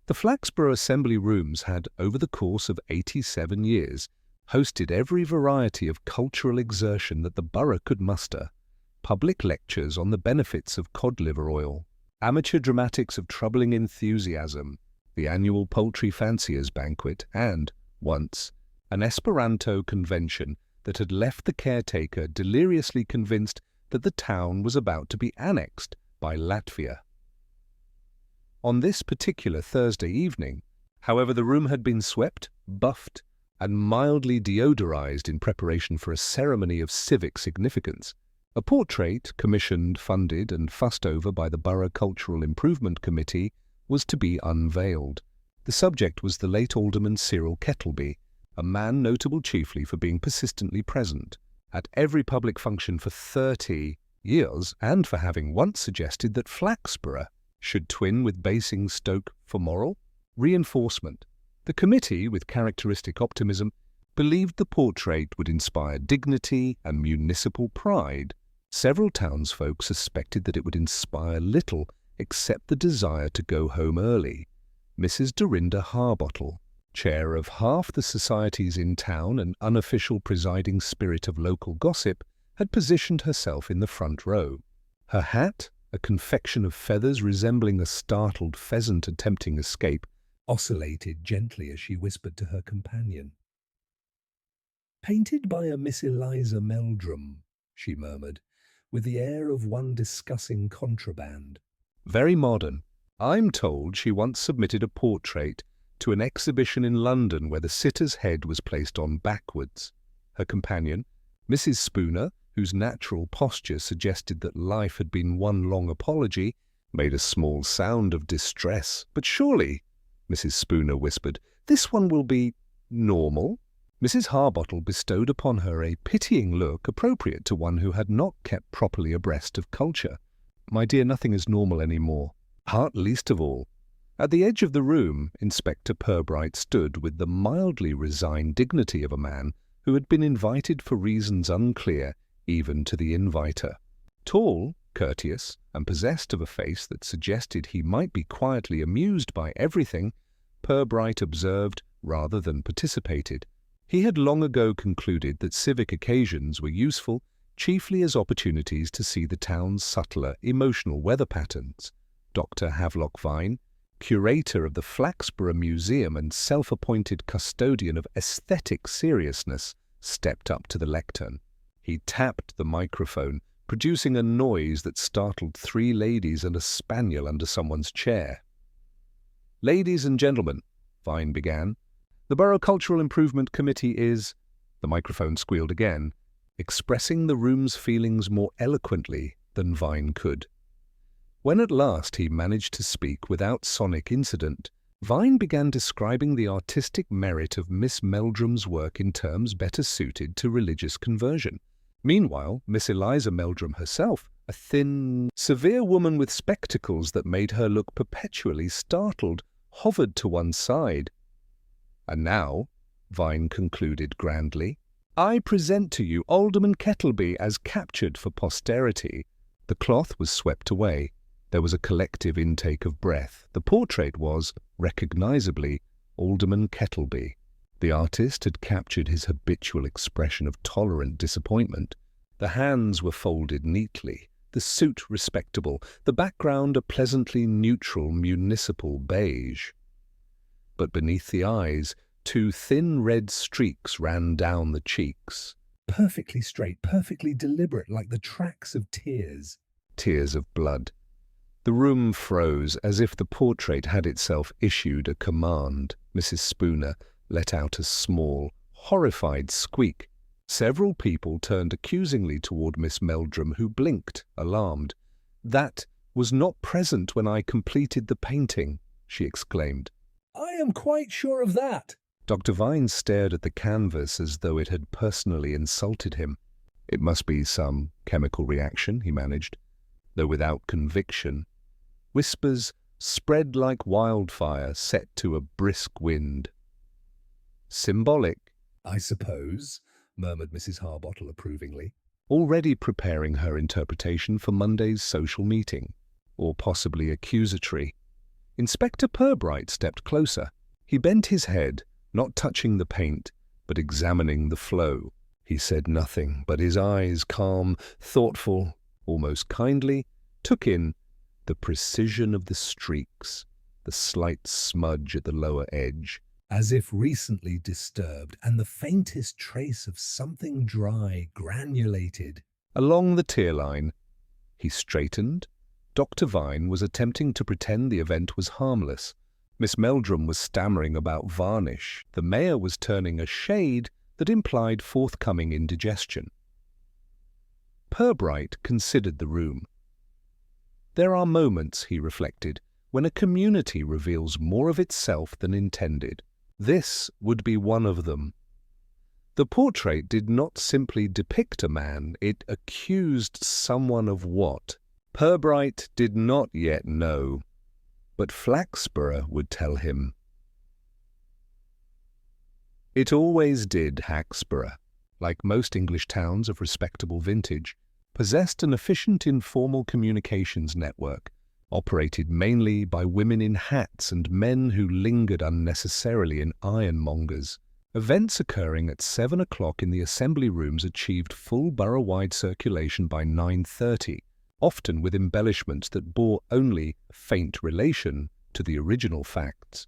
The Flaxborough Assembly Rooms had, over the course of 87 years, hosted every variety of cultural exertion that the borough could muster: public lectures on the benefits of cod liver oil, amateur dramatics of troubling enthusiasm, the annual poultry fanciers' banquet, and, once, an Esperanto convention that had left the caretaker deliriously convinced that the town was about to be annexed by Latvia. On this particular Thursday evening, however, the room had been swept, buffed, and mildly deodorized in preparation for a ceremony of civic significance. A portrait, commissioned, funded, and fussed over by the Borough Cultural Improvement Committee, was to be unveiled. The subject was the late Alderman Cyril Kettleby, a man notable chiefly for being persistently present at every public function for 30 years, and for having once suggested that Flaxborough should twin with Basingstoke for moral reinforcement. The committee, with characteristic optimism, believed the portrait would inspire dignity and municipal pride. Several townsfolk suspected that it would inspire little except the desire to go home early. Mrs. Dorinda Harbottle, chair of half the societies in town and unofficial presiding spirit of local gossip, had positioned herself in the front row. Her hat, a confection of feathers resembling a startled pheasant attempting escape, oscillated gently as she whispered to her companion. "Painted by a Miss Eliza Meldrum," she murmured, with the air of one discussing contraband. "Very modern. I'm told she once submitted a portrait to an exhibition in London where the sitter's head was placed on backwards." Her companion, Mrs. Spooner, whose natural posture suggested that life had been one long apology, made a small sound of distress. "But surely," Mrs. Spooner whispered, "this one will be normal?" Mrs. Harbottle bestowed upon her a pitying look appropriate to one who had not kept properly abreast of culture. "My dear, nothing is normal any more. Heart least of all." At the edge of the room, Inspector Pubright stood with the mildly resigned dignity of a man who had been invited for reasons unclear even to the inviter. Tall, courteous, and possessed of a face that suggested he might be quietly amused by everything, Pubright observed rather than participated. He had long ago concluded that civic occasions were useful chiefly as opportunities to see the town's subtler emotional weather patterns. Dr. Havelock Vine, curator of the Flaxborough Museum and self-appointed custodian of aesthetic seriousness, stepped up to the lectern. He tapped the microphone, producing a noise that startled 3 ladies and a spaniel under someone's chair. "Ladies and gentlemen," Vine began, "the Borough Cultural Improvement Committee is—" The microphone squealed again, expressing the room's feelings more eloquently than Vine could. When at last he managed to speak without sonic incident, Vine began describing the artistic merit of Miss Meldrum's work in terms better suited to religious conversion. Meanwhile, Miss Eliza Meldrum herself, a thin, severe woman with spectacles that made her look perpetually startled, hovered to one side. "And now," Vine concluded grandly, "I present to you Alderman Kettleby as captured for posterity." The cloth was swept away. There was a collective intake of breath. The portrait was, recognizably, Alderman Kettleby. The artist had captured his habitual expression of tolerant disappointment. The hands were folded neatly, the suit respectable, the background a pleasantly neutral municipal beige. But beneath the eyes, 2 thin red streaks ran down the cheeks. Perfectly straight, perfectly deliberate, like the tracks of tears. Tears of blood. The room froze, as if the portrait had itself issued a command. Mrs. Spooner let out a small, horrified squeak. Several people turned accusingly toward Miss Meldrum, who blinked, alarmed. "That was not present when I completed the painting," she exclaimed. "I am quite sure of that." Dr. Vine stared at the canvas as though it had personally insulted him. "It must be some chemical reaction," he managed, though without conviction. Whispers spread like wildfire set to a brisk wind. "Symbolic, I suppose," murmured Mrs. Harbottle approvingly, already preparing her interpretation for Monday's social meeting, or possibly accusatory. Inspector Pubright stepped closer. He bent his head, not touching the paint, but examining the flow. He said nothing, but his eyes, calm, thoughtful, almost kindly, took in the precision of the streaks, the slight smudge at the lower edge, as if recently disturbed, and the faintest trace of something dry, granulated. Along the tear line, he straightened. Dr. Vine was attempting to pretend the event was harmless. Miss Meldrum was stammering about varnish. The mayor was turning a shade that implied forthcoming indigestion. Pubright considered the room. There are moments, he reflected, when a community reveals more of itself than intended. This would be one of them. The portrait did not simply depict a man, it accused someone of what? Pubright did not yet know, but Flaxborough would tell him. It always did. Haxborough, like most English towns of respectable vintage, possessed an efficient informal communications network, operated mainly by women in hats and men who lingered unnecessarily in ironmongers. Events occurring at 7 o'clock in the assembly rooms achieved full borough-wide circulation by 9:30, often with embellishments that bore only faint relation to the original facts.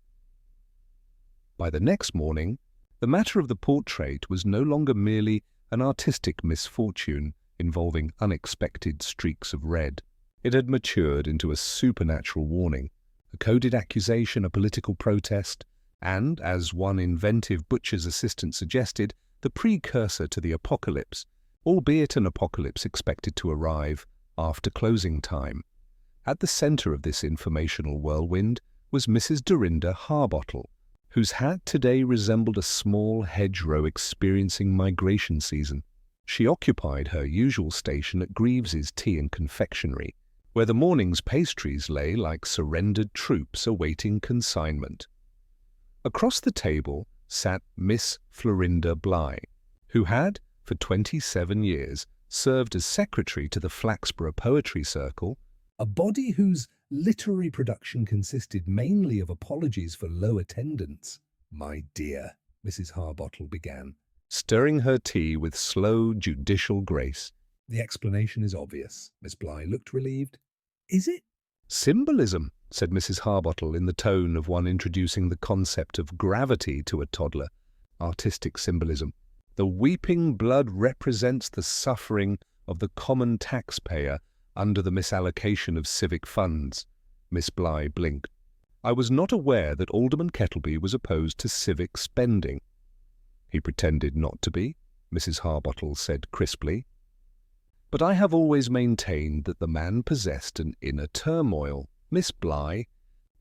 By the next morning, the matter of the portrait was no longer merely an artistic misfortune involving unexpected streaks of red. It had matured into a supernatural warning, a coded accusation, a political protest, and, as one inventive butcher's assistant suggested, the precursor to the apocalypse, albeit an apocalypse expected to arrive after closing time. At the centre of this informational whirlwind was Mrs. Dorinda Harbottle, whose hat today resembled a small hedgerow experiencing migration season. She occupied her usual station at Greaves's Tea and Confectionery, where the morning's pastries lay like surrendered troops awaiting consignment. Across the table sat Miss Florinda Bligh, who had, for 27 years, served as secretary to the Flaxborough Poetry Circle, a body whose literary production consisted mainly of apologies for low attendance. "My dear," Mrs. Harbottle began, stirring her tea with slow, judicial grace. "The explanation is obvious." Miss Bligh looked relieved. "Is it?" "Symbolism," said Mrs. Harbottle in the tone of one introducing the concept of gravity to a toddler. "Artistic symbolism. The weeping blood represents the suffering of the common taxpayer under the misallocation of civic funds." Miss Bligh blinked. "I was not aware that Alderman Kettleby was opposed to civic spending." "He pretended not to be," Mrs. Harbottle said crisply. "But I have always maintained that the man possessed an inner turmoil." Miss Bligh,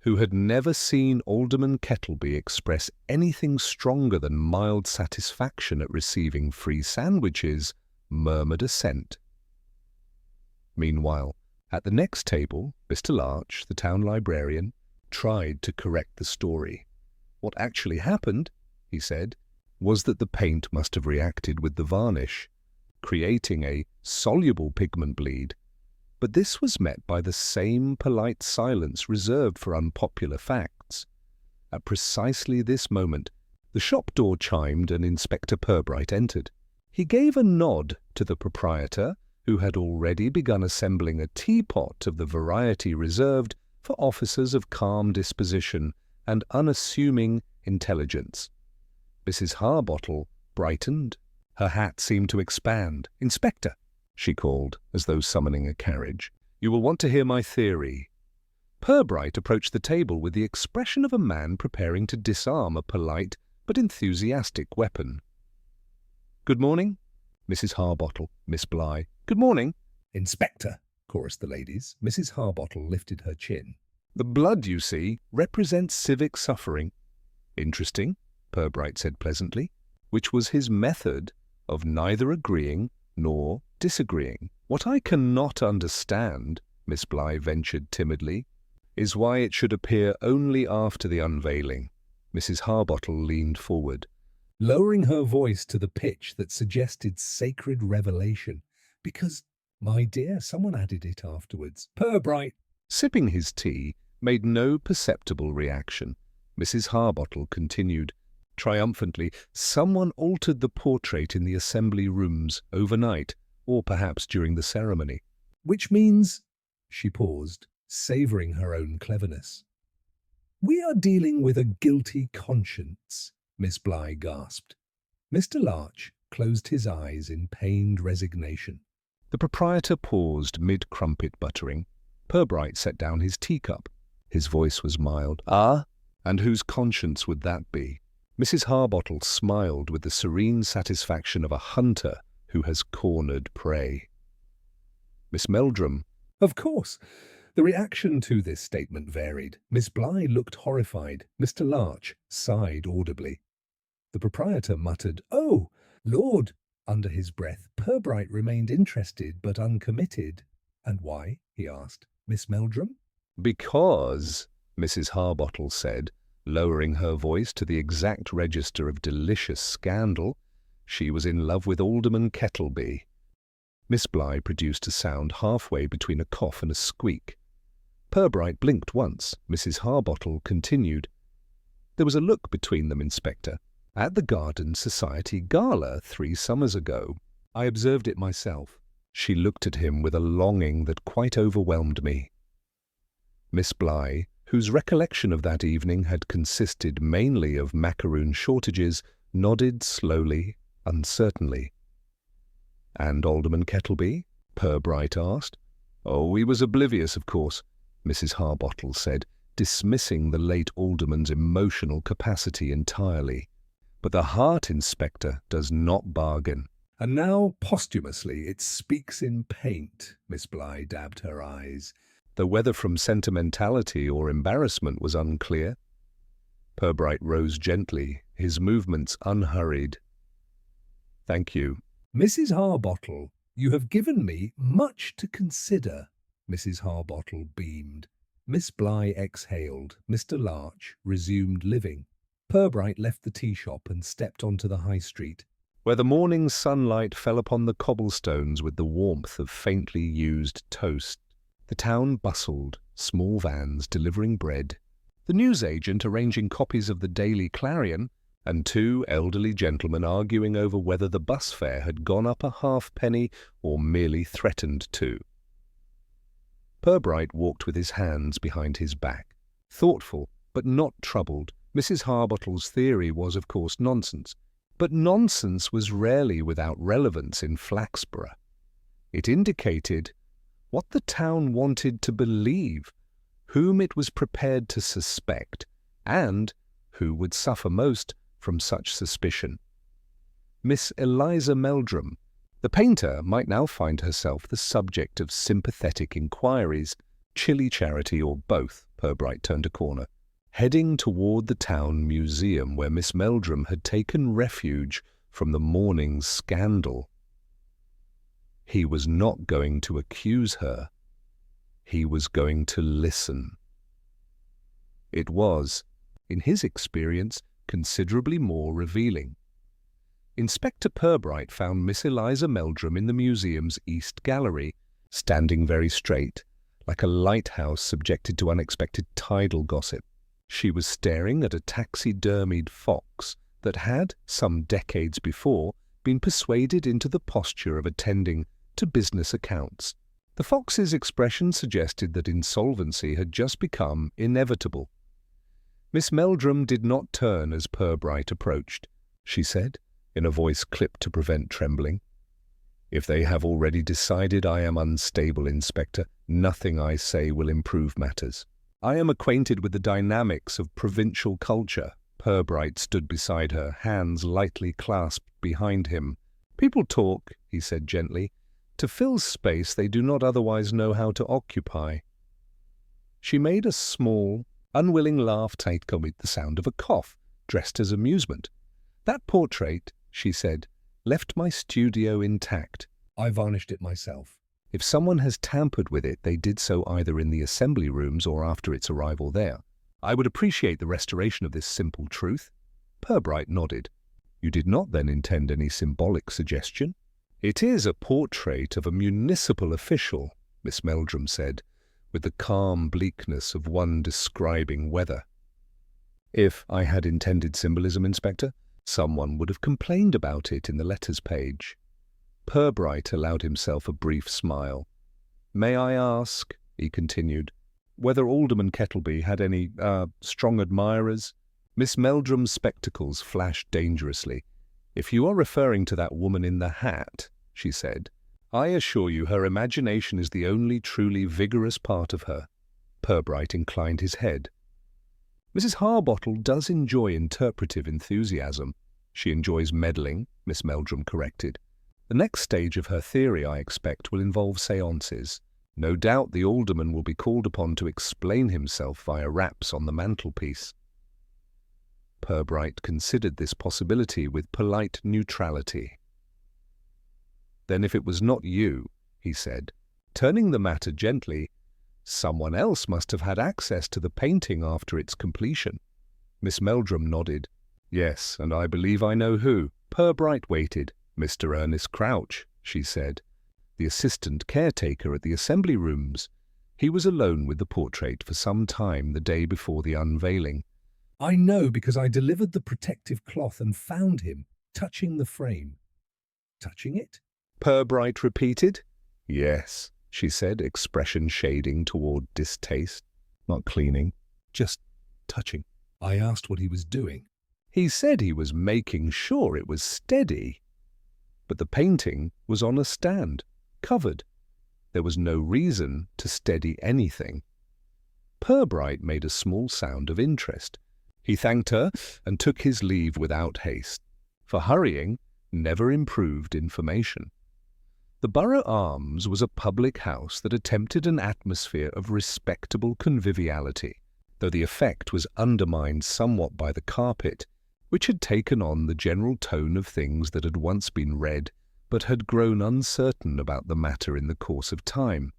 who had never seen Alderman Kettleby express anything stronger than mild satisfaction at receiving free sandwiches, murmured assent. Meanwhile, at the next table, Mr. Larch, the town librarian, tried to correct the story. "What actually happened," he said, "was that the paint must have reacted with the varnish, creating a soluble pigment bleed. But this was met by the same polite silence reserved for unpopular facts. At precisely this moment, the shop door chimed and Inspector Pubright entered. He gave a nod to the proprietor, who had already begun assembling a teapot of the variety reserved for officers of calm disposition and unassuming intelligence. Mrs. Harbottle brightened. Her hat seemed to expand. "Inspector," she called, as though summoning a carriage, "you will want to hear my theory." Pubright approached the table with the expression of a man preparing to disarm a polite but enthusiastic weapon. "Good morning, Mrs. Harbottle, Miss Bligh." "Good morning, Inspector," chorused the ladies. Mrs. Harbottle lifted her chin. "The blood, you see, represents civic suffering." "Interesting," Pubright said pleasantly, which was his method of neither agreeing nor disagreeing. "What I cannot understand," Miss Bligh ventured timidly, "is why it should appear only after the unveiling." Mrs. Harbottle leaned forward, lowering her voice to the pitch that suggested sacred revelation. "Because, my dear," someone added it afterwards. Pubright, sipping his tea, made no perceptible reaction. Mrs. Harbottle continued triumphantly, "Someone altered the portrait in the assembly rooms overnight, or perhaps during the ceremony." "Which means—" she paused, savouring her own cleverness. "We are dealing with a guilty conscience," Miss Bligh gasped. Mr. Larch closed his eyes in pained resignation. The proprietor paused mid-crumpet buttering. Pubright set down his teacup. His voice was mild. "Ah? And whose conscience would that be?" Mrs. Harbottle smiled with the serene satisfaction of a hunter who has cornered prey. Miss Meldrum, "Of course." The reaction to this statement varied. Miss Bligh looked horrified. Mr. Larch sighed audibly. The proprietor muttered, "Oh, Lord!" under his breath. Pubright remained interested but uncommitted. "And why?" he asked. "Miss Meldrum?" "Because," Mrs. Harbottle said, lowering her voice to the exact register of delicious scandal, "she was in love with Alderman Kettleby." Miss Bligh produced a sound halfway between a cough and a squeak. Pubright blinked once. Mrs. Harbottle continued, "There was a look between them, Inspector. At the Garden Society Gala 3 summers ago. I observed it myself." She looked at him with a longing that quite overwhelmed me. Miss Bligh, whose recollection of that evening had consisted mainly of macaroon shortages, nodded slowly, uncertainly. "And Alderman Kettleby?" Pubright asked. "Oh, he was oblivious, of course," Mrs. Harbottle said, dismissing the late alderman's emotional capacity entirely. "But the heart, Inspector, does not bargain." "And now, posthumously, it speaks in paint." Miss Bligh dabbed her eyes, though whether from sentimentality or embarrassment was unclear. Pubright rose gently, his movements unhurried. "Thank you." "Mrs. Harbottle, you have given me much to consider." Mrs. Harbottle beamed. Miss Bligh exhaled. Mr. Larch resumed living. Pubright left the tea shop and stepped onto the high street, where the morning sunlight fell upon the cobblestones with the warmth of faintly used toast. The town bustled, small vans delivering bread, the newsagent arranging copies of the Daily Clarion, and 2 elderly gentlemen arguing over whether the bus fare had gone up a halfpenny or merely threatened to. Pubright walked with his hands behind his back, thoughtful but not troubled. Mrs. Harbottle's theory was, of course, nonsense, but nonsense was rarely without relevance in Flaxborough. It indicated what the town wanted to believe, whom it was prepared to suspect, and who would suffer most from such suspicion. Miss Eliza Meldrum, the painter, might now find herself the subject of sympathetic inquiries, chilly charity, or both. Pubright turned a corner, heading toward the town museum where Miss Meldrum had taken refuge from the morning's scandal. He was not going to accuse her. He was going to listen. It was, in his experience, considerably more revealing. Inspector Pubright found Miss Eliza Meldrum in the museum's East Gallery, standing very straight, like a lighthouse subjected to unexpected tidal gossip. She was staring at a taxidermied fox that had, some decades before, been persuaded into the posture of attending to business accounts. The fox's expression suggested that insolvency had just become inevitable. Miss Meldrum did not turn as Pubright approached. She said, in a voice clipped to prevent trembling, "If they have already decided I am unstable, Inspector, nothing I say will improve matters. I am acquainted with the dynamics of provincial culture." Pubright stood beside her, hands lightly clasped behind him. "People talk," he said gently, "to fill space they do not otherwise know how to occupy." She made a small, unwilling laugh taken with the sound of a cough, dressed as amusement. "That portrait," she said, "left my studio intact. I varnished it myself. If someone has tampered with it, they did so either in the assembly rooms or after its arrival there. I would appreciate the restoration of this simple truth." Pubright nodded. "You did not then intend any symbolic suggestion?" "It is a portrait of a municipal official," Miss Meldrum said, with the calm bleakness of one describing weather. If I had intended symbolism, Inspector, someone would have complained about it in the letters page. Pubright allowed himself a brief smile. May I ask, he continued, whether Alderman Kettleby had any, strong admirers? Miss Meldrum's spectacles flashed dangerously. If you are referring to that woman in the hat, she said, I assure you her imagination is the only truly vigorous part of her. Pubright inclined his head. Mrs. Harbottle does enjoy interpretive enthusiasm. She enjoys meddling, Miss Meldrum corrected. The next stage of her theory, I expect, will involve séances. No doubt the alderman will be called upon to explain himself via raps on the mantelpiece. Pubright considered this possibility with polite neutrality. Then if it was not you, he said, turning the matter gently, someone else must have had access to the painting after its completion. Miss Meldrum nodded. Yes, and I believe I know who. Pubright waited. Mr. Ernest Crouch, she said, the assistant caretaker at the assembly rooms. He was alone with the portrait for some time the day before the unveiling. I know because I delivered the protective cloth and found him, touching the frame. Touching it? Pubright repeated. Yes, she said, expression shading toward distaste. Not cleaning, just touching. I asked what he was doing. He said he was making sure it was steady. But the painting was on a stand, covered. There was no reason to steady anything. Pubright made a small sound of interest. He thanked her and took his leave without haste, for hurrying never improved information. The Borough Arms was a public house that attempted an atmosphere of respectable conviviality, though the effect was undermined somewhat by the carpet, which had taken on the general tone of things that had once been read, but had grown uncertain about the matter in the course of time.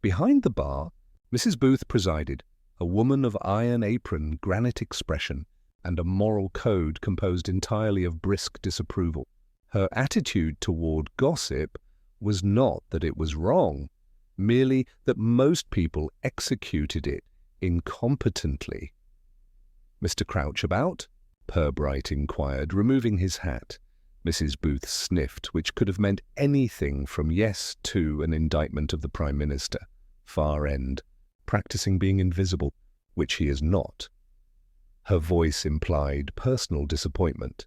Behind the bar, Mrs. Booth presided, a woman of iron apron, granite expression, and a moral code composed entirely of brisk disapproval. Her attitude toward gossip was not that it was wrong, merely that most people executed it incompetently. Mr. Crouch about? Pubright inquired, removing his hat. Mrs. Booth sniffed, which could have meant anything from yes to an indictment of the Prime Minister. Far end. Practising being invisible, which he is not. Her voice implied personal disappointment.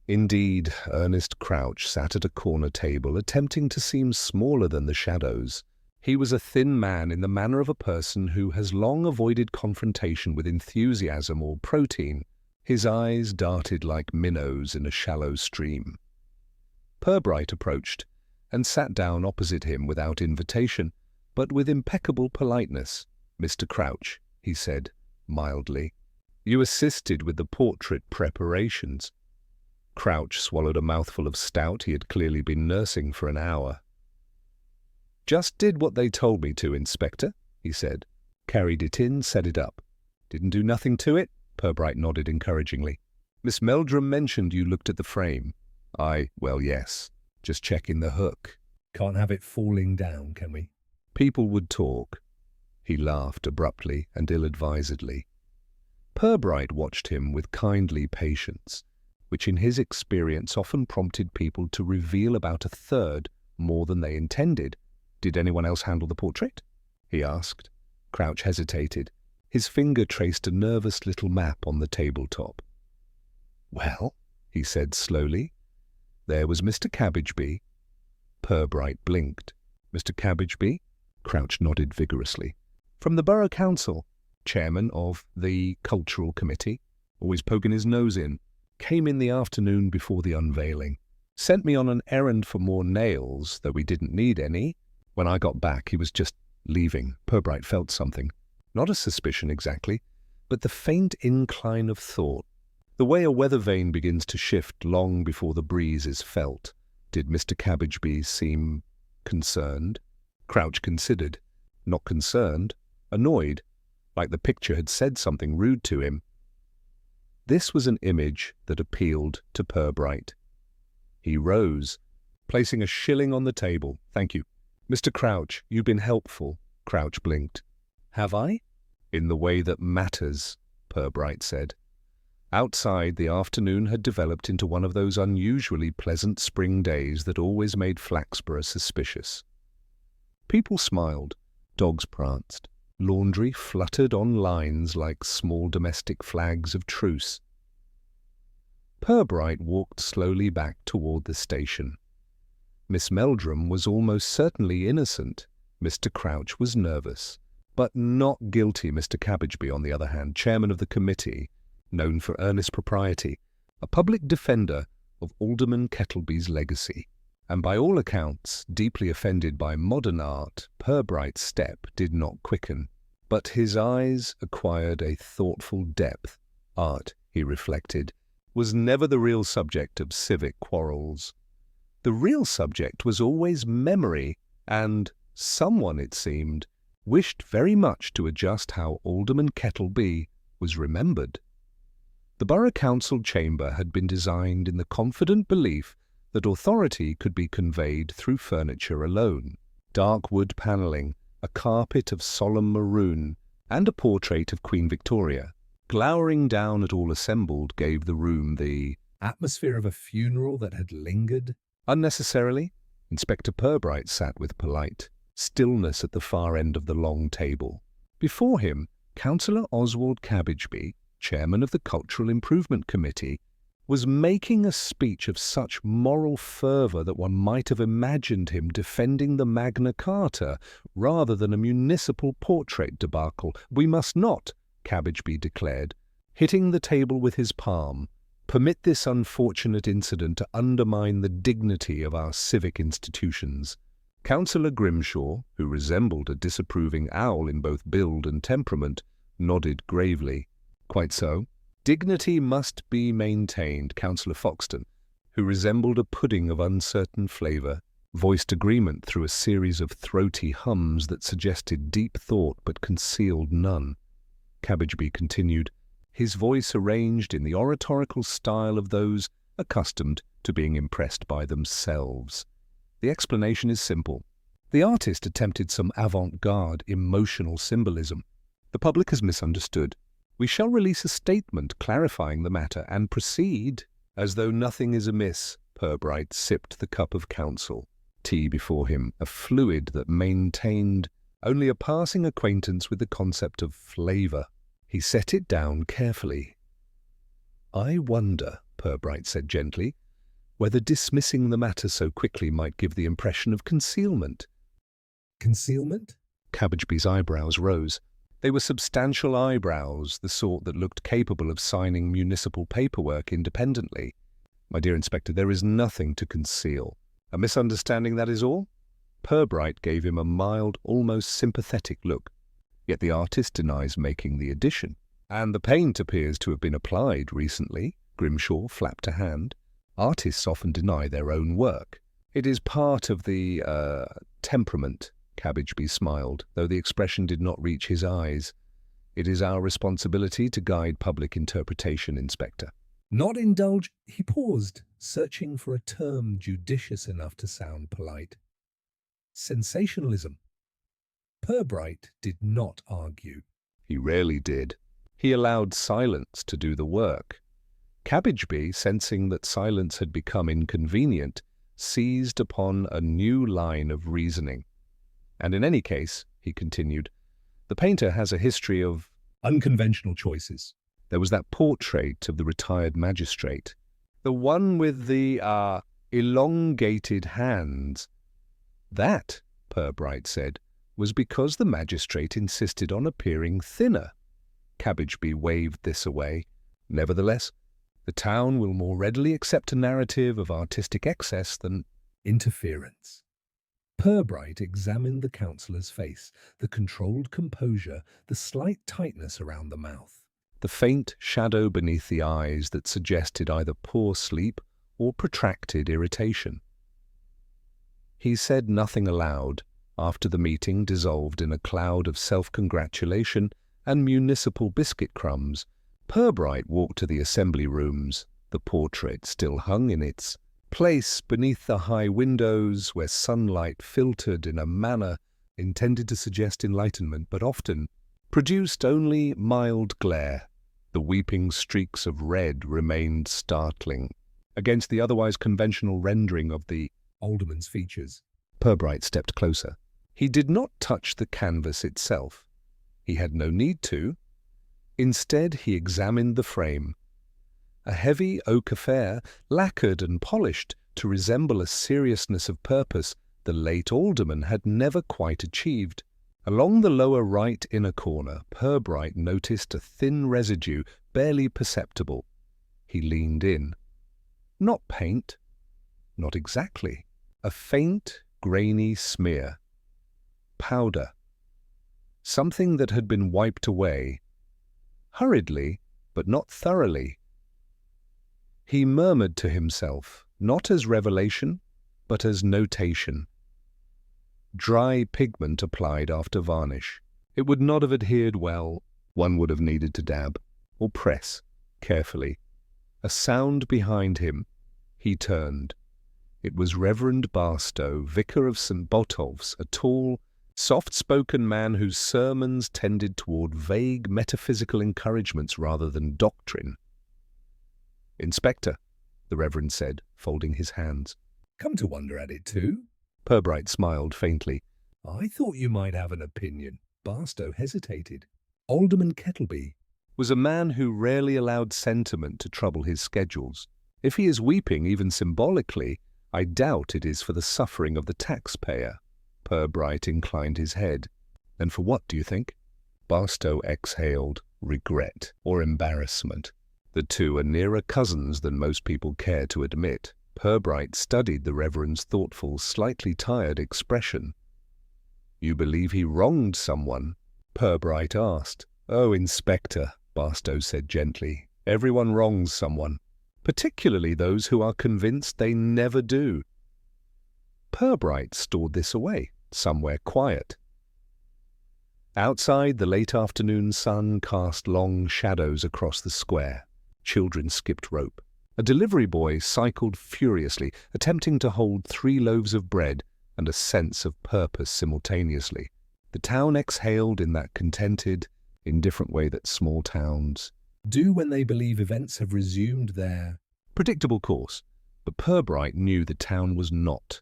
Indeed, Ernest Crouch sat at a corner table, attempting to seem smaller than the shadows. He was a thin man in the manner of a person who has long avoided confrontation with enthusiasm or protein. His eyes darted like minnows in a shallow stream. Pubright approached and sat down opposite him without invitation, but with impeccable politeness. Mr. Crouch, he said, mildly, you assisted with the portrait preparations. Crouch swallowed a mouthful of stout he had clearly been nursing for an hour. Just did what they told me to, Inspector, he said. Carried it in, set it up. Didn't do nothing to it? Pubright nodded encouragingly. Miss Meldrum mentioned you looked at the frame. Well, yes. Just checking the hook. Can't have it falling down, can we? People would talk. He laughed abruptly and ill-advisedly. Pubright watched him with kindly patience, which in his experience often prompted people to reveal about a third more than they intended. Did anyone else handle the portrait? He asked. Crouch hesitated. His finger traced a nervous little map on the tabletop. Well, he said slowly, there was Mr. Cabbageby. Pubright blinked. Mr. Cabbageby? Crouch nodded vigorously. From the Borough Council, chairman of the Cultural Committee, always poking his nose in, came in the afternoon before the unveiling. Sent me on an errand for more nails, though we didn't need any. When I got back, he was just leaving. Pubright felt something. Not a suspicion exactly, but the faint incline of thought. The way a weather vane begins to shift long before the breeze is felt. Did Mr. Cabbageby seem concerned? Crouch considered. Not concerned, annoyed, like the picture had said something rude to him. This was an image that appealed to Pubright. He rose, placing a shilling on the table. Thank you. Mr. Crouch, you've been helpful. Crouch blinked. "Have I?" "In the way that matters," Pubright said. Outside, the afternoon had developed into one of those unusually pleasant spring days that always made Flaxborough suspicious. People smiled, dogs pranced, laundry fluttered on lines like small domestic flags of truce. Pubright walked slowly back toward the station. Miss Meldrum was almost certainly innocent. Mr. Crouch was nervous, but not guilty. Mr. Cabbageby, on the other hand, chairman of the committee, known for earnest propriety, a public defender of Alderman Kettleby's legacy, and by all accounts deeply offended by modern art, Purbright's step did not quicken, but his eyes acquired a thoughtful depth. Art, he reflected, was never the real subject of civic quarrels. The real subject was always memory, and someone, it seemed, wished very much to adjust how Alderman Kettleby was remembered. The Borough Council chamber had been designed in the confident belief that authority could be conveyed through furniture alone. Dark wood panelling, a carpet of solemn maroon, and a portrait of Queen Victoria, glowering down at all assembled, gave the room the atmosphere of a funeral that had lingered. Unnecessarily, Inspector Pubright sat with polite stillness at the far end of the long table. Before him, Councillor Oswald Cabbageby, chairman of the Cultural Improvement Committee, was making a speech of such moral fervour that one might have imagined him defending the Magna Carta rather than a municipal portrait debacle. "We must not," Cabbageby declared, hitting the table with his palm, "permit this unfortunate incident to undermine the dignity of our civic institutions." Councillor Grimshaw, who resembled a disapproving owl in both build and temperament, nodded gravely. "Quite so. Dignity must be maintained." Councillor Foxton, who resembled a pudding of uncertain flavour, voiced agreement through a series of throaty hums that suggested deep thought but concealed none. Cabbageby continued, his voice arranged in the oratorical style of those accustomed to being impressed by themselves. "The explanation is simple. The artist attempted some avant-garde emotional symbolism. The public has misunderstood. We shall release a statement clarifying the matter and proceed as though nothing is amiss." Pubright sipped the cup of counsel, tea before him, a fluid that maintained only a passing acquaintance with the concept of flavour. He set it down carefully. "I wonder," Pubright said gently, "whether dismissing the matter so quickly might give the impression of concealment." "Concealment?" Cabbageby's eyebrows rose. They were substantial eyebrows, the sort that looked capable of signing municipal paperwork independently. "My dear Inspector, there is nothing to conceal. A misunderstanding, that is all?" Pubright gave him a mild, almost sympathetic look. "Yet the artist denies making the addition. And the paint appears to have been applied recently." Grimshaw flapped a hand. "Artists often deny their own work. It is part of the, temperament." Cabbageby smiled, though the expression did not reach his eyes. "It is our responsibility to guide public interpretation, Inspector." "Not indulge—" He paused, searching for a term judicious enough to sound polite. "Sensationalism." Pubright did not argue. He rarely did. He allowed silence to do the work. Cabbageby, sensing that silence had become inconvenient, seized upon a new line of reasoning. "And in any case," he continued, "the painter has a history of unconventional choices. There was that portrait of the retired magistrate, the one with the, elongated hands. That," Pubright said, "was because the magistrate insisted on appearing thinner." Cabbageby waved this away. "Nevertheless, the town will more readily accept a narrative of artistic excess than interference." Pubright examined the councillor's face, the controlled composure, the slight tightness around the mouth, the faint shadow beneath the eyes that suggested either poor sleep or protracted irritation. He said nothing aloud. After the meeting dissolved in a cloud of self-congratulation and municipal biscuit crumbs, Pubright walked to the assembly rooms. The portrait still hung in its place beneath the high windows where sunlight filtered in a manner intended to suggest enlightenment, but often produced only mild glare. The weeping streaks of red remained startling against the otherwise conventional rendering of the alderman's features. Pubright stepped closer. He did not touch the canvas itself. He had no need to. Instead, he examined the frame. A heavy oak affair, lacquered and polished to resemble a seriousness of purpose the late alderman had never quite achieved. Along the lower right inner corner, Pubright noticed a thin residue, barely perceptible. He leaned in. Not paint. Not exactly. A faint, grainy smear. Powder. Something that had been wiped away. Hurriedly, but not thoroughly. He murmured to himself, not as revelation, but as notation. Dry pigment applied after varnish. It would not have adhered well. One would have needed to dab, or press, carefully. A sound behind him. He turned. It was Reverend Barstow, vicar of St. Botolph's, a tall, soft-spoken man whose sermons tended toward vague metaphysical encouragements rather than doctrine. "Inspector," the Reverend said, folding his hands. "Come to wonder at it too?" Pubright smiled faintly. "I thought you might have an opinion." Barstow hesitated. Alderman Kettleby was a man who rarely allowed sentiment to trouble his schedules. If he is weeping, even symbolically, I doubt it is for the suffering of the taxpayer. Pubright inclined his head. "And for what, do you think?" Barstow exhaled. Regret or embarrassment. The two are nearer cousins than most people care to admit. Pubright studied the Reverend's thoughtful, slightly tired expression. "You believe he wronged someone?" Pubright asked. "Oh, Inspector," Barstow said gently, "everyone wrongs someone, particularly those who are convinced they never do." Pubright stored this away, somewhere quiet. Outside, the late afternoon sun cast long shadows across the square. Children skipped rope. A delivery boy cycled furiously, attempting to hold 3 loaves of bread and a sense of purpose simultaneously. The town exhaled in that contented, indifferent way that small towns do when they believe events have resumed their predictable course. But Pubright knew the town was not.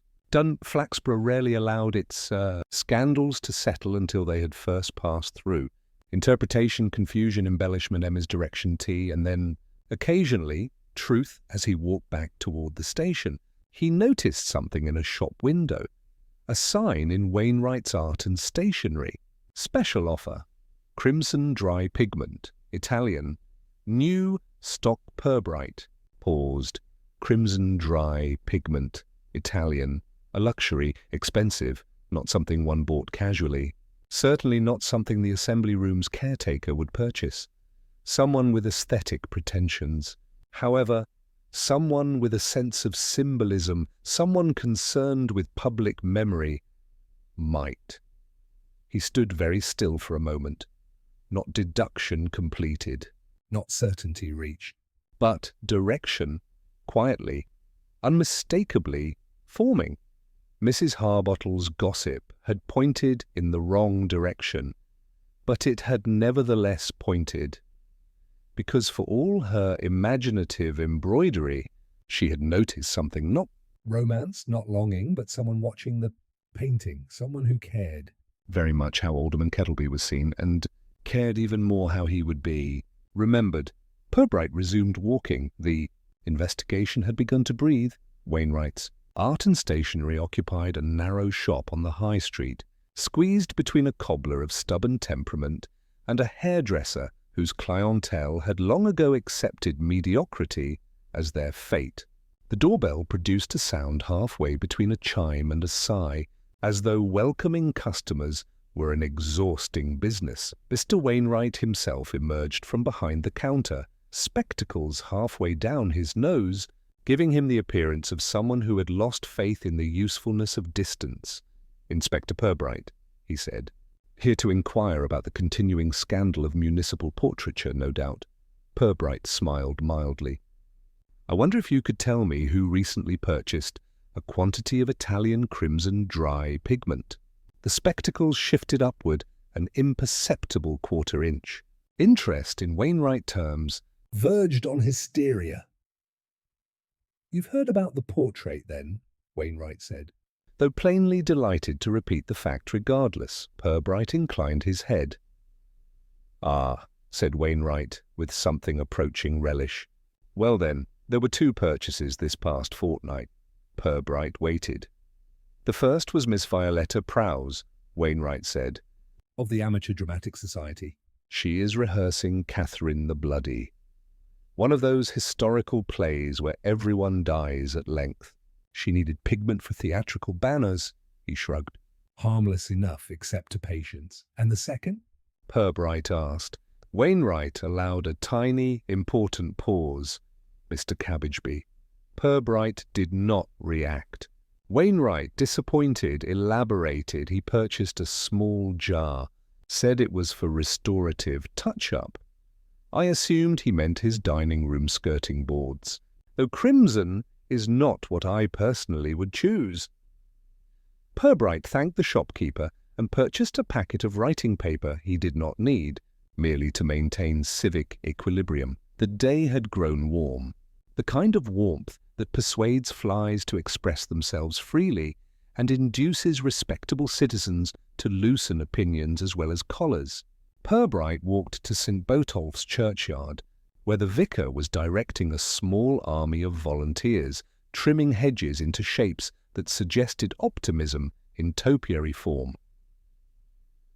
Flaxborough rarely allowed its scandals to settle until they had first passed through. Interpretation, confusion, embellishment, Emma's direction tea, and then, occasionally, truth as he walked back toward the station. He noticed something in a shop window. A sign in Wainwright's Art and Stationery. Special offer. Crimson dry pigment. Italian. New stock Pubright. Paused. Crimson dry pigment. Italian. A luxury, expensive, not something one bought casually. Certainly not something the assembly room's caretaker would purchase. Someone with aesthetic pretensions. However, someone with a sense of symbolism, someone concerned with public memory, might. He stood very still for a moment. Not deduction completed. Not certainty reached. But direction, quietly, unmistakably, forming. Mrs. Harbottle's gossip had pointed in the wrong direction, but it had nevertheless pointed. Because for all her imaginative embroidery, she had noticed something, not romance, not longing, but someone watching the painting, someone who cared. Very much how Alderman Kettleby was seen, and cared even more how he would be remembered. Pubright resumed walking. The investigation had begun to breathe. Wainwright's Art and Stationery occupied a narrow shop on the high street, squeezed between a cobbler of stubborn temperament and a hairdresser whose clientele had long ago accepted mediocrity as their fate. The doorbell produced a sound halfway between a chime and a sigh, as though welcoming customers were an exhausting business. Mr. Wainwright himself emerged from behind the counter, spectacles halfway down his nose, giving him the appearance of someone who had lost faith in the usefulness of distance. "Inspector Pubright," he said. "Here to inquire about the continuing scandal of municipal portraiture, no doubt." Pubright smiled mildly. "I wonder if you could tell me who recently purchased a quantity of Italian crimson dry pigment." The spectacles shifted upward an imperceptible quarter-inch. Interest in Wainwright terms verged on hysteria. "You've heard about the portrait, then?" Wainwright said. Though plainly delighted to repeat the fact regardless, Pubright inclined his head. "Ah," said Wainwright, with something approaching relish. "Well then, there were 2 purchases this past fortnight." Pubright waited. "The first was Miss Violetta Prowse," Wainwright said. "Of the Amateur Dramatic Society." "She is rehearsing Catherine the Bloody. One of those historical plays where everyone dies at length. She needed pigment for theatrical banners," he shrugged. "Harmless enough, except to patients. And the second?" Pubright asked. Wainwright allowed a tiny, important pause. "Mr. Cabbageby." Pubright did not react. Wainwright, disappointed, elaborated. He purchased a small jar, said it was for restorative touch-up. I assumed he meant his dining room skirting boards, though crimson is not what I personally would choose. Pubright thanked the shopkeeper and purchased a packet of writing paper he did not need, merely to maintain civic equilibrium. The day had grown warm, the kind of warmth that persuades flies to express themselves freely and induces respectable citizens to loosen opinions as well as collars. Pubright walked to St. Botolph's churchyard, where the vicar was directing a small army of volunteers, trimming hedges into shapes that suggested optimism in topiary form.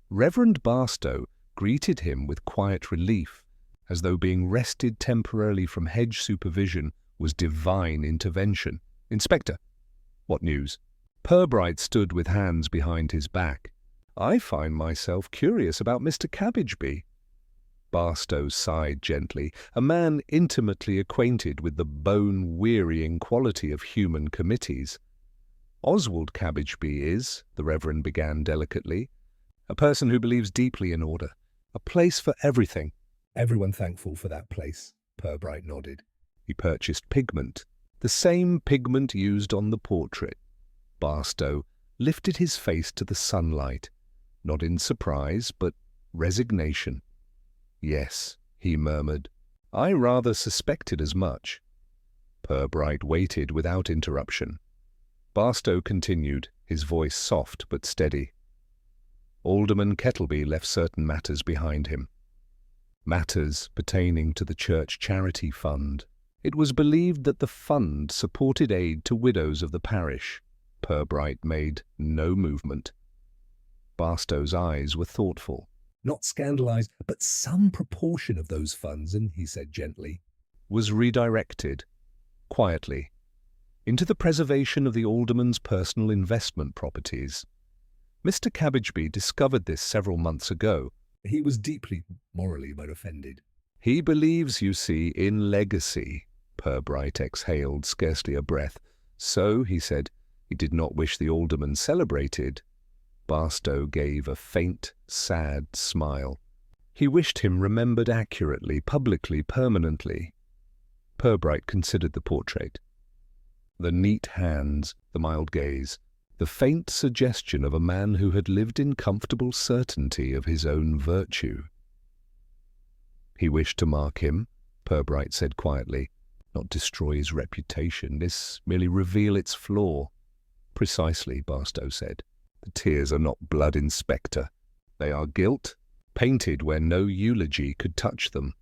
Reverend Barstow greeted him with quiet relief, as though being wrested temporarily from hedge supervision was divine intervention. "Inspector." "What news?" Pubright stood with hands behind his back. "I find myself curious about Mr. Cabbageby." Barstow sighed gently, a man intimately acquainted with the bone-wearying quality of human committees. "Oswald Cabbageby is," the Reverend began delicately, "a person who believes deeply in order, a place for everything." "Everyone thankful for that place," Pubright nodded. He purchased pigment, the same pigment used on the portrait. Barstow lifted his face to the sunlight, not in surprise, but resignation. "Yes," he murmured, "I rather suspected as much." Pubright waited without interruption. Barstow continued, his voice soft but steady. "Alderman Kettleby left certain matters behind him. Matters pertaining to the church charity fund. It was believed that the fund supported aid to widows of the parish." Pubright made no movement. Barstow's eyes were thoughtful. "Not scandalized, but some proportion of those funds," and he said gently, "Was redirected, quietly, into the preservation of the alderman's personal investment properties. Mr. Cabbageby discovered this several months ago. He was deeply morally offended." He believes, you see, in legacy." Pubright exhaled, scarcely a breath. "So," he said, "he did not wish the alderman celebrated." Barstow gave a faint, sad smile. "He wished him remembered accurately, publicly, permanently." Pubright considered the portrait. The neat hands, the mild gaze, the faint suggestion of a man who had lived in comfortable certainty of his own virtue. "He wished to mark him," Pubright said quietly, "not destroy his reputation, this merely reveal its flaw." "Precisely," Barstow said. "The tears are not blood, Inspector. They are guilt, painted where no eulogy could touch them."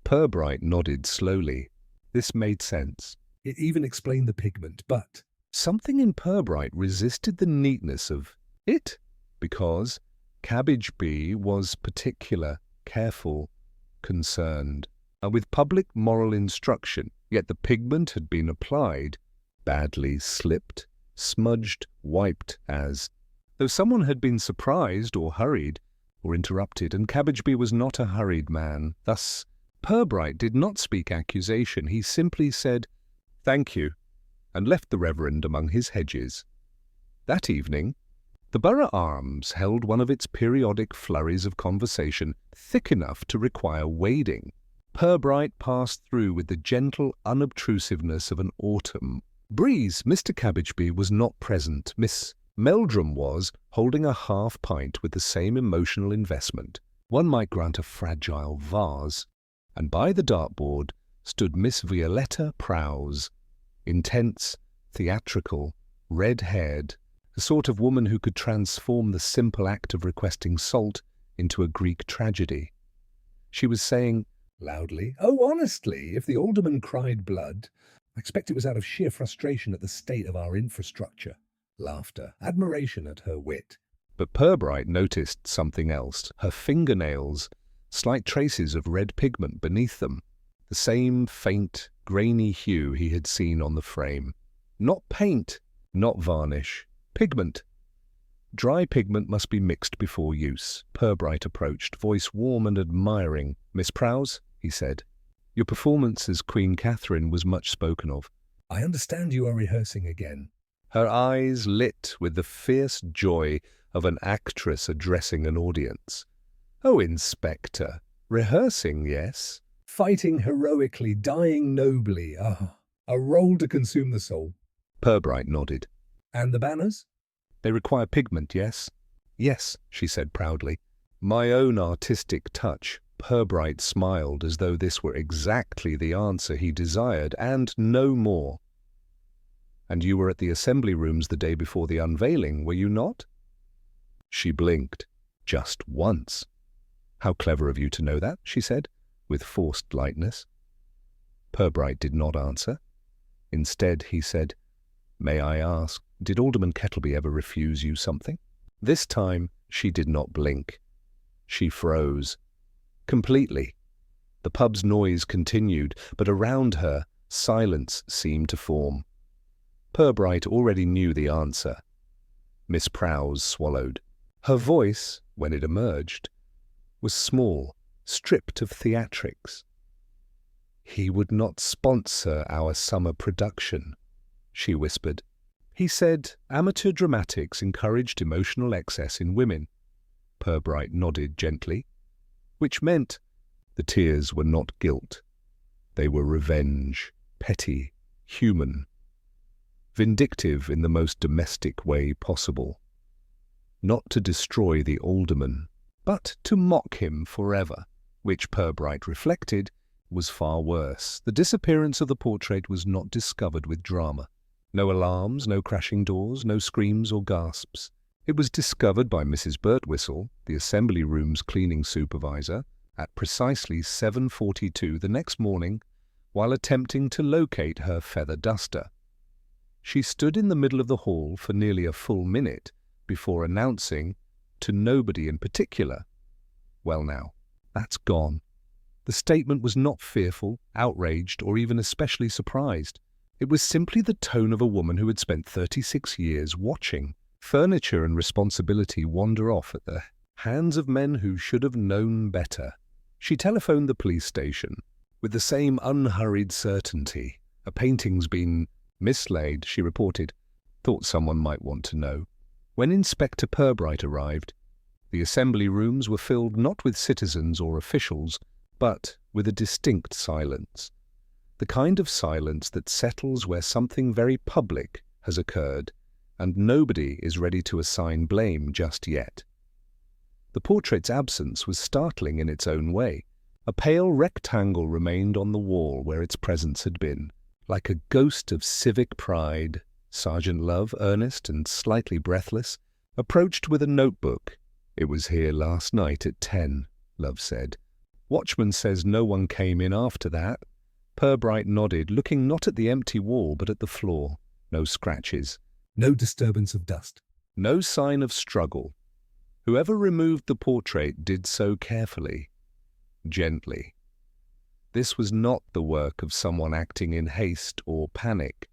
Pubright nodded slowly. This made sense. "It even explained the pigment, but—" Something in Pubright resisted the neatness of it, because Cabbageby was particular, careful, concerned, with public moral instruction, yet the pigment had been applied, badly slipped, smudged, wiped as though someone had been surprised or hurried or interrupted, and Cabbageby was not a hurried man. Thus, Pubright did not speak accusation. He simply said, "Thank you," and left the Reverend among his hedges. That evening, the Borough Arms held one of its periodic flurries of conversation thick enough to require wading. Pubright passed through with the gentle unobtrusiveness of an autumn breeze. Mr. Cabbageby was not present. Miss Meldrum was holding a half pint with the same emotional investment one might grant a fragile vase, and by the dartboard stood Miss Violetta Prowse, intense, theatrical, red-haired, the sort of woman who could transform the simple act of requesting salt into a Greek tragedy. She was saying loudly, "Oh, honestly, if the alderman cried blood, I expect it was out of sheer frustration at the state of our infrastructure." Laughter, admiration at her wit. But Pubright noticed something else. Her fingernails, slight traces of red pigment beneath them, the same faint, grainy hue he had seen on the frame. Not paint, not varnish, pigment. Dry pigment must be mixed before use. Pubright approached, voice warm and admiring. "Miss Prowse," he said, "your performance as Queen Catherine was much spoken of." "I understand you are rehearsing again." Her eyes lit with the fierce joy of an actress addressing an audience. "Oh, Inspector, rehearsing, yes?" "Fighting heroically, dying nobly. Ah, a role to consume the soul." Pubright nodded. "And the banners?" "They require pigment, yes?" "Yes," she said proudly. "My own artistic touch." Pubright smiled as though this were exactly the answer he desired, and no more. "And you were at the assembly rooms the day before the unveiling, were you not?" She blinked. "Just once." "How clever of you to know that," she said, with forced lightness. Pubright did not answer. Instead, he said, "May I ask, did Alderman Kettleby ever refuse you something?" This time, she did not blink. She froze. Completely. The pub's noise continued, but around her, silence seemed to form. Pubright already knew the answer. Miss Prowse swallowed. Her voice, when it emerged, was small, stripped of theatrics. "He would not sponsor our summer production," she whispered. "He said amateur dramatics encouraged emotional excess in women." Pubright nodded gently, which meant the tears were not guilt. They were revenge, petty, human, vindictive in the most domestic way possible. Not to destroy the alderman, but to mock him forever, which Pubright reflected was far worse. The disappearance of the portrait was not discovered with drama. No alarms, no crashing doors, no screams or gasps. It was discovered by Mrs. Birtwistle, the assembly room's cleaning supervisor, at precisely 7:42 the next morning, while attempting to locate her feather duster. She stood in the middle of the hall for nearly a full minute before announcing, to nobody in particular, "Well now, that's gone." The statement was not fearful, outraged, or even especially surprised. It was simply the tone of a woman who had spent 36 years watching furniture and responsibility wander off at the hands of men who should have known better. She telephoned the police station with the same unhurried certainty. "A painting's been mislaid," she reported. "Thought someone might want to know." When Inspector Pubright arrived, the assembly rooms were filled not with citizens or officials, but with a distinct silence. The kind of silence that settles where something very public has occurred, and nobody is ready to assign blame just yet. The portrait's absence was startling in its own way. A pale rectangle remained on the wall where its presence had been, like a ghost of civic pride. Sergeant Love, earnest and slightly breathless, approached with a notebook. "It was here last night at 10, Love said. "Watchman says no one came in after that." Pubright nodded, looking not at the empty wall but at the floor. No scratches. "No disturbance of dust." No sign of struggle. Whoever removed the portrait did so carefully, gently. This was not the work of someone acting in haste or panic.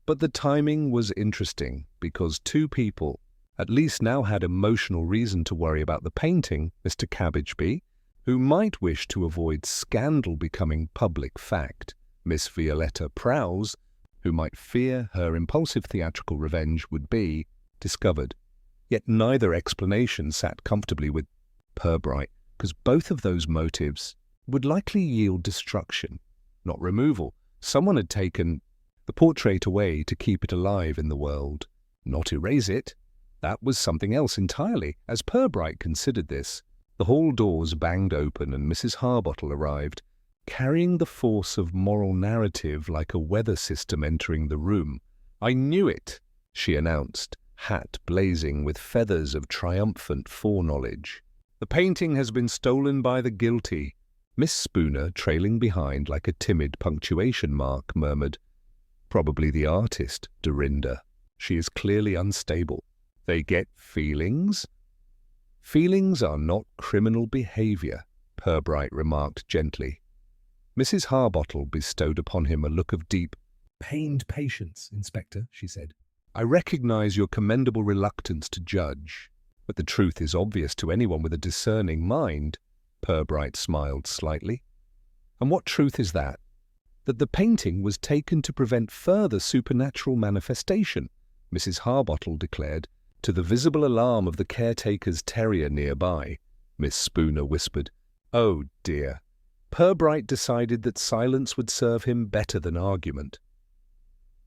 But the timing was interesting because two people at least now had emotional reason to worry about the painting, Mr. Cabbageby, who might wish to avoid scandal becoming public fact, Miss Violetta Prowse, who might fear her impulsive theatrical revenge would be discovered. Yet neither explanation sat comfortably with Pubright, because both of those motives would likely yield destruction, not removal. Someone had taken the portrait away to keep it alive in the world, not erase it. That was something else entirely. As Pubright considered this, the hall doors banged open and Mrs. Harbottle arrived, carrying the force of moral narrative like a weather system entering the room. "I knew it," she announced, hat blazing with feathers of triumphant foreknowledge. "The painting has been stolen by the guilty." Miss Spooner, trailing behind like a timid punctuation mark, murmured, "Probably the artist, Dorinda. She is clearly unstable. They get feelings?" "Feelings are not criminal behavior," Pubright remarked gently. Mrs. Harbottle bestowed upon him a look of deep, "Pained patience, Inspector," she said. "I recognize your commendable reluctance to judge, but the truth is obvious to anyone with a discerning mind." Pubright smiled slightly. "And what truth is that?" "That the painting was taken to prevent further supernatural manifestation," Mrs. Harbottle declared, to the visible alarm of the caretaker's terrier nearby. Miss Spooner whispered, "Oh dear." Pubright decided that silence would serve him better than argument.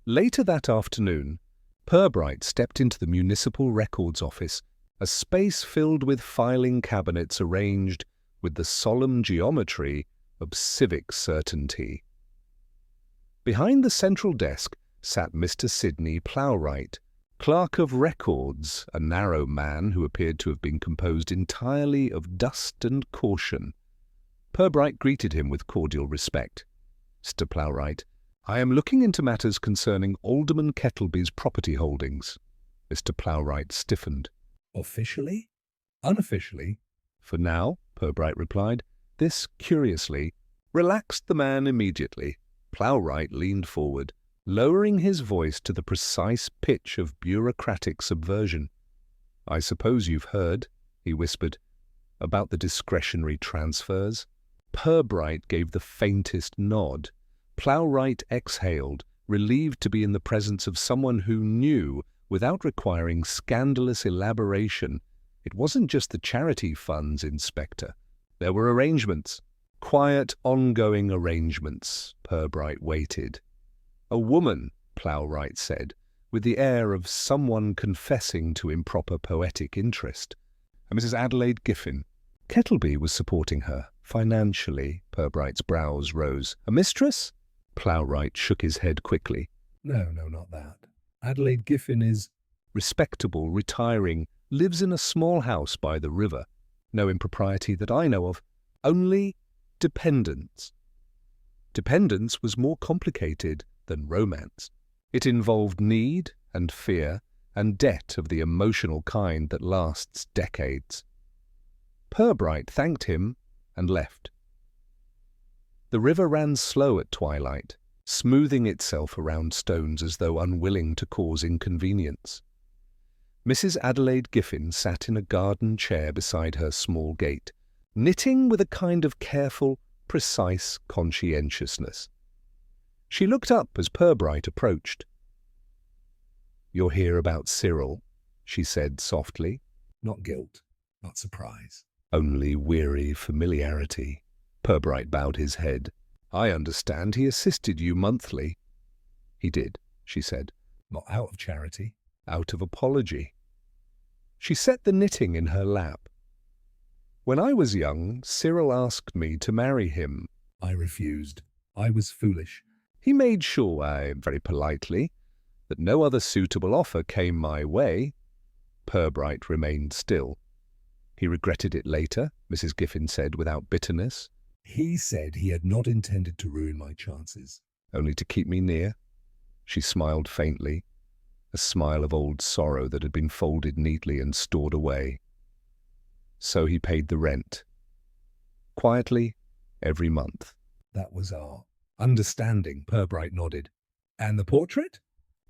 Later that afternoon, Pubright stepped into the municipal records office, a space filled with filing cabinets arranged with the solemn geometry of civic certainty. Behind the central desk sat Mr. Sidney Plowright, Clerk of Records, a narrow man who appeared to have been composed entirely of dust and caution. Pubright greeted him with cordial respect. "Mr. Plowright, I am looking into matters concerning Alderman Kettleby's property holdings." Mr. Plowright stiffened. "Officially? Unofficially?" "For now," Pubright replied. This, curiously, relaxed the man immediately. Plowright leaned forward, lowering his voice to the precise pitch of bureaucratic subversion. "I suppose you've heard," he whispered, "about the discretionary transfers?" Pubright gave the faintest nod. Plowright exhaled, relieved to be in the presence of someone who knew, without requiring scandalous elaboration. It wasn't just the charity funds, Inspector. There were arrangements. Quiet, ongoing arrangements. Pubright waited. "A woman," Plowright said, with the air of someone confessing to improper poetic interest. "A Mrs. Adelaide Giffin. Kettleby was supporting her, financially." Purbright's brows rose. "A mistress?" Plowright shook his head quickly. No, not that. Adelaide Giffin is "Respectable, retiring, lives in a small house by the river. No impropriety that I know of. Only dependence." Dependence was more complicated than romance. It involved need and fear and debt of the emotional kind that lasts decades. Pubright thanked him and left. The river ran slow at twilight, smoothing itself around stones as though unwilling to cause inconvenience. Mrs. Adelaide Giffin sat in a garden chair beside her small gate, knitting with a kind of careful, precise conscientiousness. She looked up as Pubright approached. "You're here about Cyril," she said softly. not guilt, not surprise. "Only weary familiarity." Pubright bowed his head. "I understand he assisted you monthly." "He did," she said. Not out of charity. Out of apology. She set the knitting in her lap. "When I was young, Cyril asked me to marry him. I refused. I was foolish. He made sure, very politely, that no other suitable offer came my way." Pubright remained still. "He regretted it later," Mrs. Giffin said without bitterness. He said he had not intended to ruin my chances. "Only to keep me near?" She smiled faintly, a smile of old sorrow that had been folded neatly and stored away. "So he paid the rent. Quietly, every month." That was our understanding, Pubright nodded. And the portrait?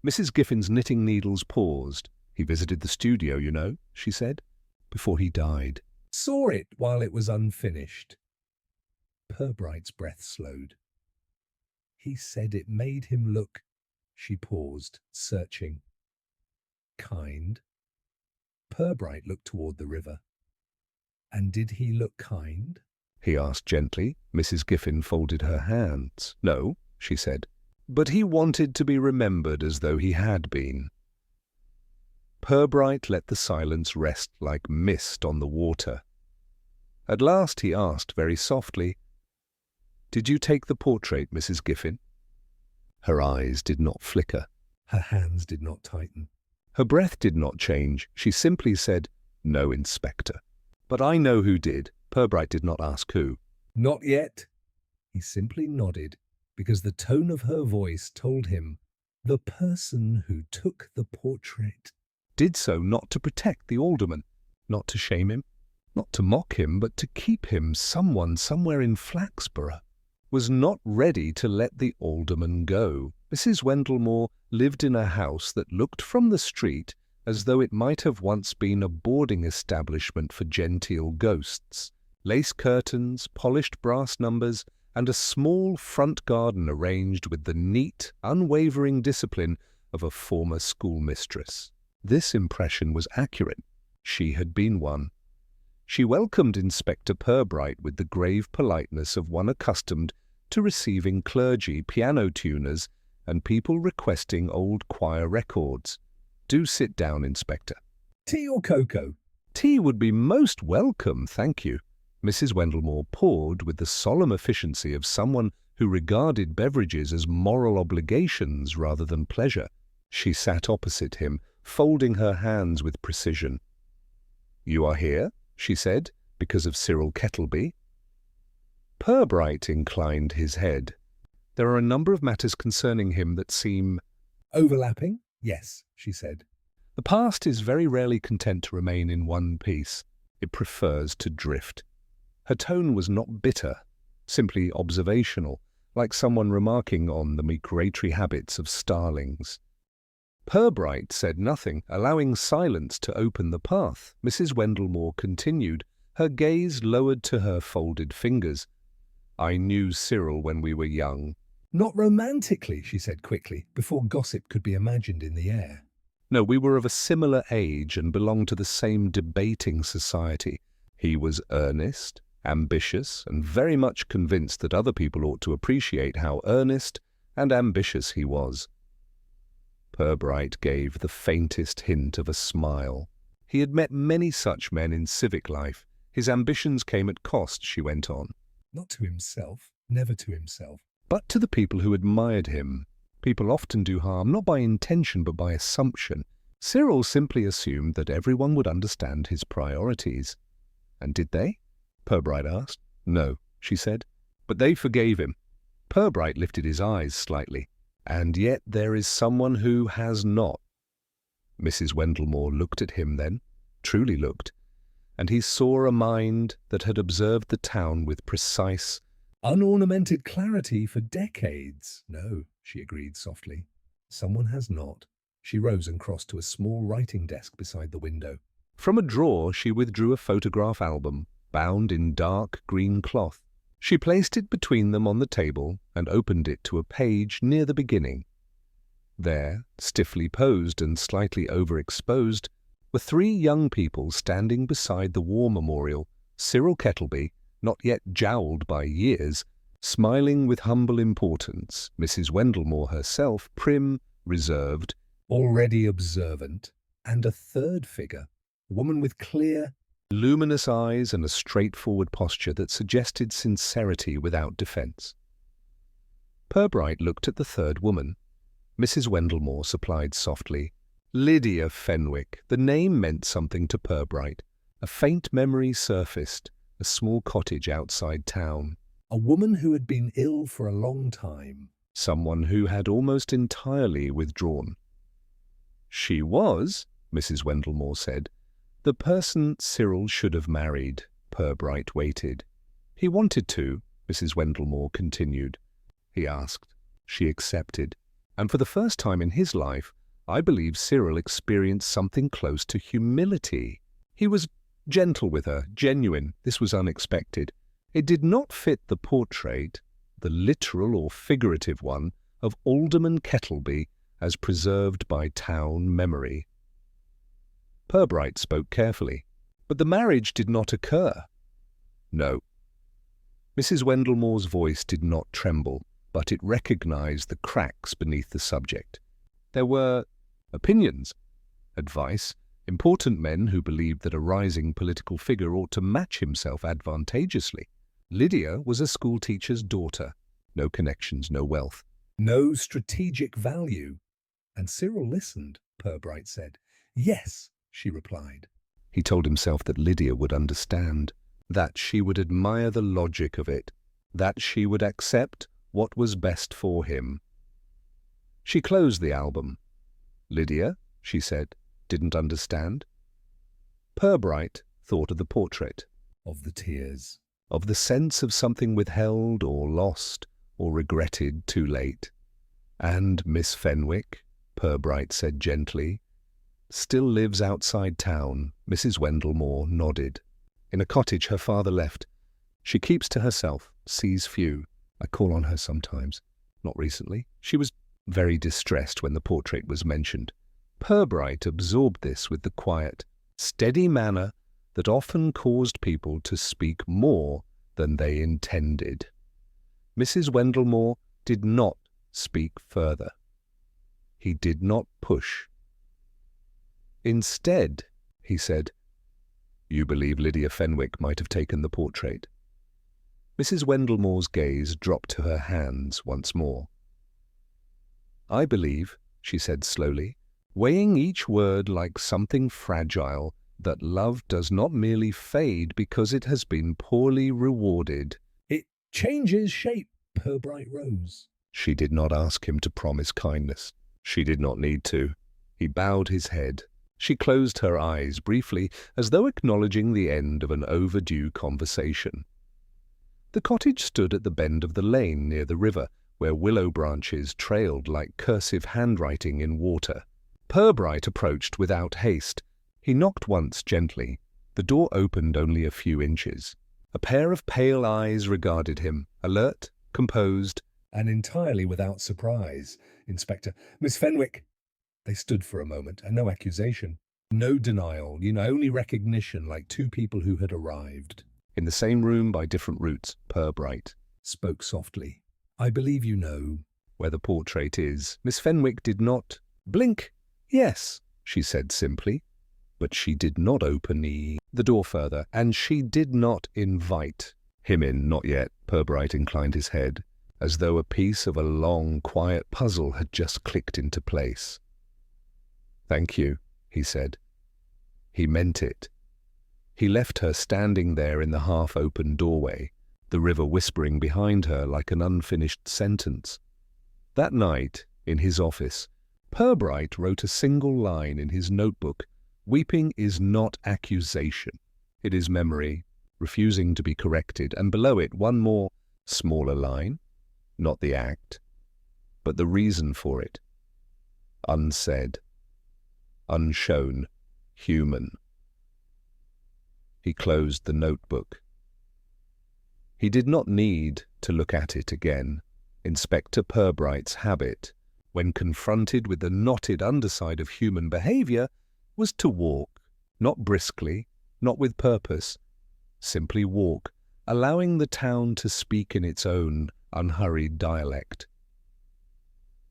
Mrs. Giffin's knitting needles paused. "He visited the studio, you know," she said, "before he died." Saw it while it was unfinished. Purbright's breath slowed. He said it made him look. She paused, searching. Kind? Purbright looked toward the river. And did he look kind? He asked gently. Mrs. Giffin folded her hands. "No," she said, "but he wanted to be remembered as though he had been." Pubright let the silence rest like mist on the water. At last he asked very softly, "Did you take the portrait, Mrs. Giffin?" Her eyes did not flicker. Her hands did not tighten. Her breath did not change. She simply said, "No, Inspector." "But I know who did." Pubright did not ask who. Not yet. He simply nodded, because the tone of her voice told him the person who took the portrait Did so not to protect the alderman, not to shame him, not to mock him, but to keep him someone somewhere in Flaxborough, was not ready to let the alderman go. Mrs. Wendlemore lived in a house that looked from the street as though it might have once been a boarding establishment for genteel ghosts. Lace curtains, polished brass numbers, and a small front garden arranged with the neat, unwavering discipline of a former schoolmistress. This impression was accurate. She had been one. She welcomed Inspector Pubright with the grave politeness of one accustomed to receiving clergy, piano tuners, and people requesting old choir records. "Do sit down, Inspector." Tea or cocoa? "Tea would be most welcome, thank you." Mrs. Wendlemore poured with the solemn efficiency of someone who regarded beverages as moral obligations rather than pleasure. She sat opposite him, folding her hands with precision. "You are here," she said, "because of Cyril Kettleby?" Pubright inclined his head. "There are a number of matters concerning him that seem—" Overlapping? Yes, she said. "The past is very rarely content to remain in one piece. It prefers to drift." Her tone was not bitter, simply observational, like someone remarking on the migratory habits of starlings. Pubright said nothing, allowing silence to open the path. Mrs. Wendlemore continued, her gaze lowered to her folded fingers. "I knew Cyril when we were young." Not romantically, she said quickly, before gossip could be imagined in the air. "No, we were of a similar age and belonged to the same debating society. He was earnest, ambitious, and very much convinced that other people ought to appreciate how earnest and ambitious he was." Pubright gave the faintest hint of a smile. He had met many such men in civic life. His ambitions came at cost, she went on. Not to himself, never to himself. But to the people who admired him. People often do harm, not by intention but by assumption. Cyril simply assumed that everyone would understand his priorities. "And did they?" Pubright asked. "No," she said. "But they forgave him." Pubright lifted his eyes slightly. "And yet there is someone who has not." Mrs. Wendlemore looked at him then, truly looked, and he saw a mind that had observed the town with precise, unornamented clarity for decades. No, she agreed softly. Someone has not. She rose and crossed to a small writing desk beside the window. From a drawer she withdrew a photograph album, bound in dark green cloth. She placed it between them on the table and opened it to a page near the beginning. There, stiffly posed and slightly overexposed, were three young people standing beside the war memorial, Cyril Kettleby, not yet jowled by years, smiling with humble importance, Mrs. Wendlemore herself, prim, reserved, already observant, and a third figure, a woman with clear, luminous eyes and a straightforward posture that suggested sincerity without defence. Pubright looked at the third woman. Mrs. Wendlemore supplied softly, "Lydia Fenwick." The name meant something to Pubright. A faint memory surfaced, a small cottage outside town. A woman who had been ill for a long time. Someone who had almost entirely withdrawn. "She was," Mrs. Wendlemore said, "the person Cyril should have married." Pubright waited. "He wanted to," Mrs. Wendlemore continued. "He asked. She accepted. And for the first time in his life, I believe Cyril experienced something close to humility. He was gentle with her, genuine. This was unexpected. It did not fit the portrait, the literal or figurative one, of Alderman Kettleby as preserved by town memory. Pubright spoke carefully. "But the marriage did not occur." "No." Mrs. Wendlemore's voice did not tremble, but it recognized the cracks beneath the subject. There were opinions. advice, important men who believed that a rising political figure ought to match himself advantageously. Lydia was a schoolteacher's daughter. No connections, no wealth. No strategic value. And Cyril listened, Pubright said. Yes, she replied. He told himself that Lydia would understand, that she would admire the logic of it, that she would accept what was best for him. She closed the album. Lydia, she said, didn't understand. Pubright thought of the portrait, Of the tears. of the sense of something withheld or lost or regretted too late. And Miss Fenwick, Pubright said gently, still lives outside town. Mrs. Wendell nodded. In a cottage her father left. She keeps to herself, sees few. I call on her sometimes. Not recently. She was very distressed when the portrait was mentioned. Pubright absorbed this with the quiet, steady manner that often caused people to speak more than they intended. Mrs. Wendell did not speak further. He did not push. Instead, he said, "You believe Lydia Fenwick might have taken the portrait?" Mrs. Wendell gaze dropped to her hands once more. "I believe," she said slowly, weighing each word like something fragile, "that love does not merely fade because it has been poorly rewarded." It changes shape, Pubright rose. She did not ask him to promise kindness. She did not need to. He bowed his head. She closed her eyes briefly, as though acknowledging the end of an overdue conversation. The cottage stood at the bend of the lane near the river, where willow branches trailed like cursive handwriting in water. Pubright approached without haste. He knocked once gently. The door opened only a few inches. A pair of pale eyes regarded him, alert, composed, And entirely without surprise, Inspector. Miss Fenwick. They stood for a moment, and no accusation. No denial, only recognition, like two people who had arrived. in the same room by different routes. Pubright Spoke softly. I believe you know. where the portrait is. Miss Fenwick did not blink. "Yes," she said simply, but she did not open the door further, and she did not invite him in. Not yet. Pubright inclined his head, as though a piece of a long, quiet puzzle had just clicked into place. "Thank you," he said. He meant it. He left her standing there in the half-open doorway, the river whispering behind her like an unfinished sentence. That night, in his office, Pubright wrote a single line in his notebook. Weeping is not accusation. It is memory, refusing to be corrected, and below it one more, smaller line, not the act, but the reason for it. Unsaid, unshown, human. He closed the notebook. He did not need to look at it again. Inspector Purbright's habit, when confronted with the knotted underside of human behavior, was to walk, not briskly, not with purpose, simply walk, allowing the town to speak in its own unhurried dialect.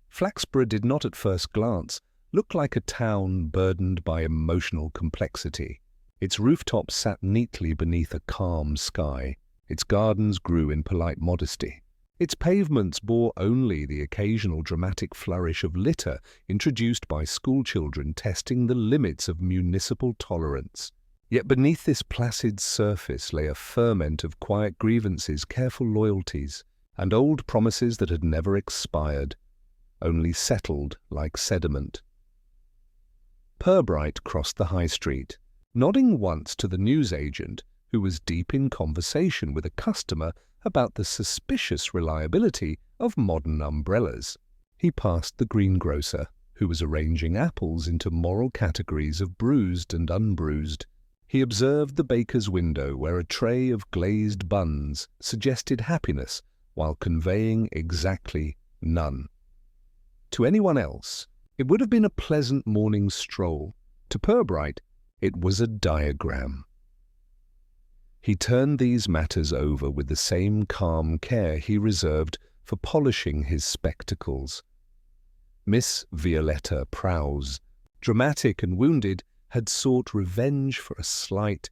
Flaxborough did not at first glance look like a town burdened by emotional complexity. Its rooftops sat neatly beneath a calm sky. Its gardens grew in polite modesty. Its pavements bore only the occasional dramatic flourish of litter introduced by schoolchildren testing the limits of municipal tolerance. Yet beneath this placid surface lay a ferment of quiet grievances, careful loyalties, and old promises that had never expired, only settled like sediment. Pubright crossed the high street, nodding once to the newsagent, who was deep in conversation with a customer about the suspicious reliability of modern umbrellas. He passed the greengrocer, who was arranging apples into moral categories of bruised and unbruised. He observed the baker's window, where a tray of glazed buns suggested happiness while conveying exactly none. To anyone else, it would have been a pleasant morning stroll. To Pubright, it was a diagram. He turned these matters over with the same calm care he reserved for polishing his spectacles. Miss Violetta Prowse dramatic and wounded, had sought revenge for a slight,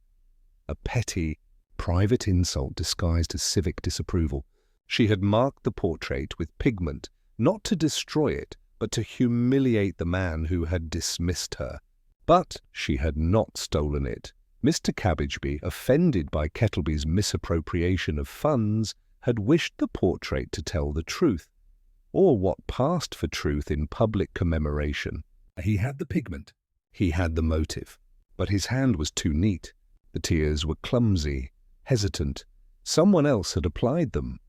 a petty, private insult disguised as civic disapproval. She had marked the portrait with pigment, not to destroy it, but to humiliate the man who had dismissed her. But she had not stolen it. Mr. Cabbageby, offended by Kettleby's misappropriation of funds, had wished the portrait to tell the truth, or what passed for truth in public commemoration. He had the pigment. He had the motive, but his hand was too neat. The tears were clumsy, hesitant. Someone else had applied them.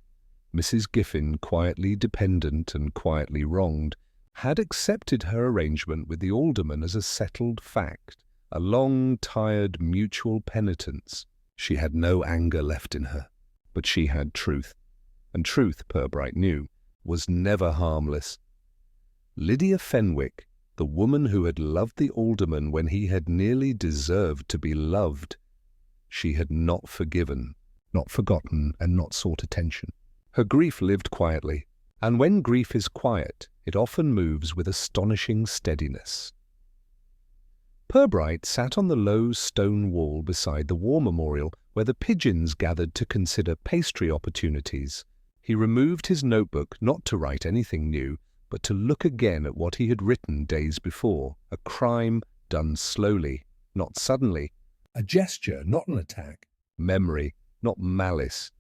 Mrs. Giffin, quietly dependent and quietly wronged, had accepted her arrangement with the alderman as a settled fact, a long, tired, mutual penitence. She had no anger left in her, but she had truth, and truth, Pubright knew, was never harmless. Lydia Fenwick, the woman who had loved the alderman when he had nearly deserved to be loved, she had not forgiven, not forgotten, and not sought attention. Her grief lived quietly, and when grief is quiet, it often moves with astonishing steadiness. Pubright sat on the low stone wall beside the war memorial where the pigeons gathered to consider pastry opportunities. He removed his notebook not to write anything new, but to look again at what he had written days before, a crime done slowly, not suddenly. A gesture, not an attack. Memory, not malice.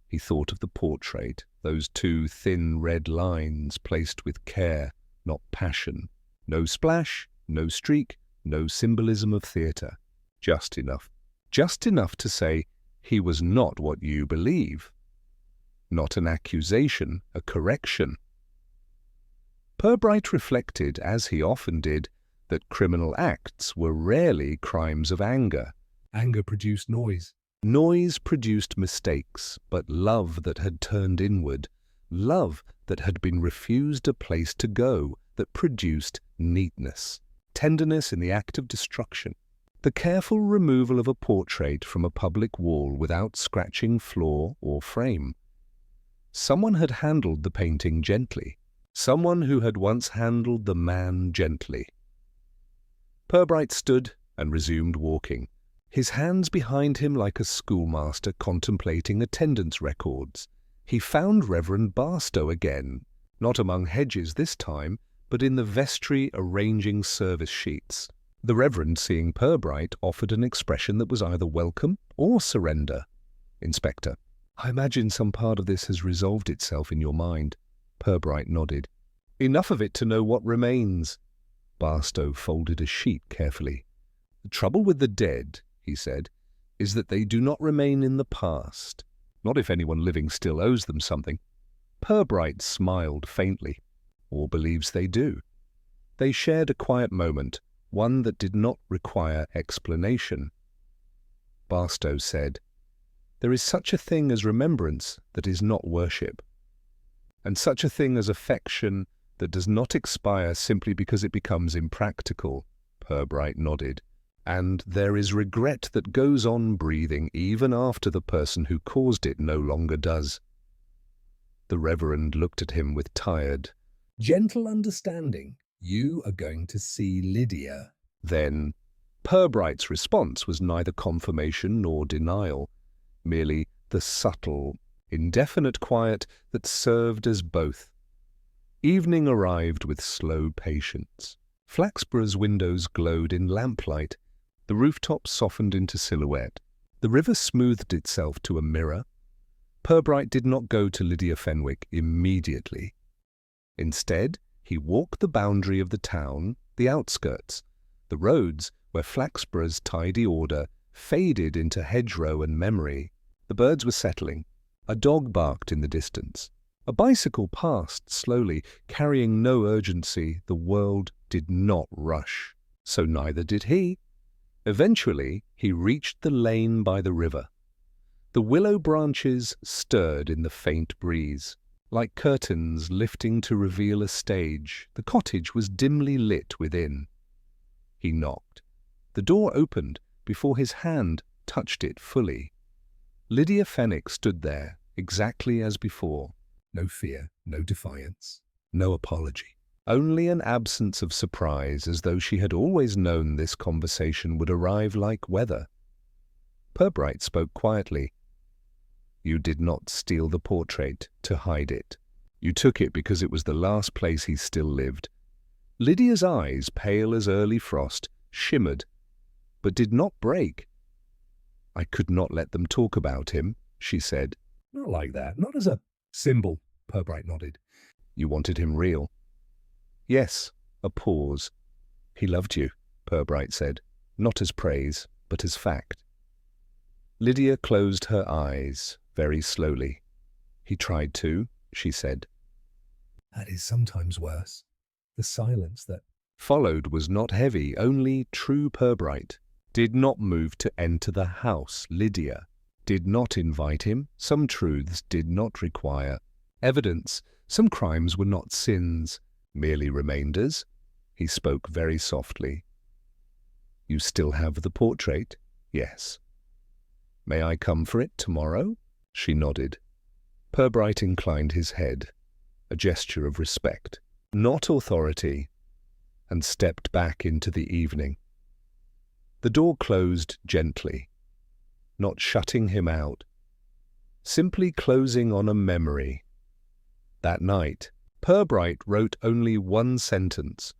He thought of the portrait, those two thin red lines placed with care, not passion. No splash, no streak, no symbolism of theatre. Just enough. Just enough to say, he was not what you believe. Not an accusation, a correction. Pubright reflected, as he often did, that criminal acts were rarely crimes of anger. Anger produced noise. Noise produced mistakes, but love that had turned inward, love that had been refused a place to go, that produced neatness, tenderness in the act of destruction. The careful removal of a portrait from a public wall without scratching floor or frame. Someone had handled the painting gently. Someone who had once handled the man gently. Pubright stood and resumed walking, his hands behind him like a schoolmaster contemplating attendance records. He found Reverend Barstow again, not among hedges this time, but in the vestry arranging service sheets. The Reverend, seeing Pubright, offered an expression that was either welcome or surrender. Inspector, I imagine some part of this has resolved itself in your mind. Pubright nodded. Enough of it to know what remains. Barstow folded a sheet carefully. The trouble with the dead, he said, is that they do not remain in the past, not if anyone living still owes them something. Pubright smiled faintly, or believes they do. They shared a quiet moment, one that did not require explanation. Barstow said, There is such a thing as remembrance that is not worship, and such a thing as affection that does not expire simply because it becomes impractical. Pubright nodded. And there is regret that goes on breathing even after the person who caused it no longer does. The Reverend looked at him with tired, gentle understanding. You are going to see Lydia. Then Purbright's response was neither confirmation nor denial, merely the subtle, indefinite quiet that served as both. Evening arrived with slow patience. Flaxborough's windows glowed in lamplight. The rooftop softened into silhouette. The river smoothed itself to a mirror. Pubright did not go to Lydia Fenwick immediately. Instead, he walked the boundary of the town, the outskirts, the roads where Flaxborough's tidy order faded into hedgerow and memory. The birds were settling. A dog barked in the distance. A bicycle passed slowly, carrying no urgency. The world did not rush. So neither did he. Eventually, he reached the lane by the river. The willow branches stirred in the faint breeze. Like curtains lifting to reveal a stage, the cottage was dimly lit within. He knocked. The door opened before his hand touched it fully. Lydia Fenwick stood there, exactly as before. No fear, no defiance. No apology. Only an absence of surprise, as though she had always known this conversation would arrive like weather. Pubright spoke quietly. "You did not steal the portrait to hide it. You took it because it was the last place he still lived." Lydia's eyes, pale as early frost, shimmered, but did not break. "I could not let them talk about him," she said. "Not like that. Not as a symbol," Pubright nodded. "You wanted him real." "Yes." A pause. "He loved you," Pubright said, "not as praise, but as fact." Lydia closed her eyes, very slowly. "He tried to," she said. "That is sometimes worse." The silence that Followed was not heavy, only true. Pubright did not move to enter the house. Lydia did not invite him. Some truths did not require evidence. Some crimes were not sins, merely remainders. He spoke very softly. "You still have the portrait?" "Yes." "May I come for it tomorrow?" She nodded. Pubright inclined his head, a gesture of respect, not authority, and stepped back into the evening. The door closed gently, not shutting him out, simply closing on a memory. That night, Pubright wrote only one sentence.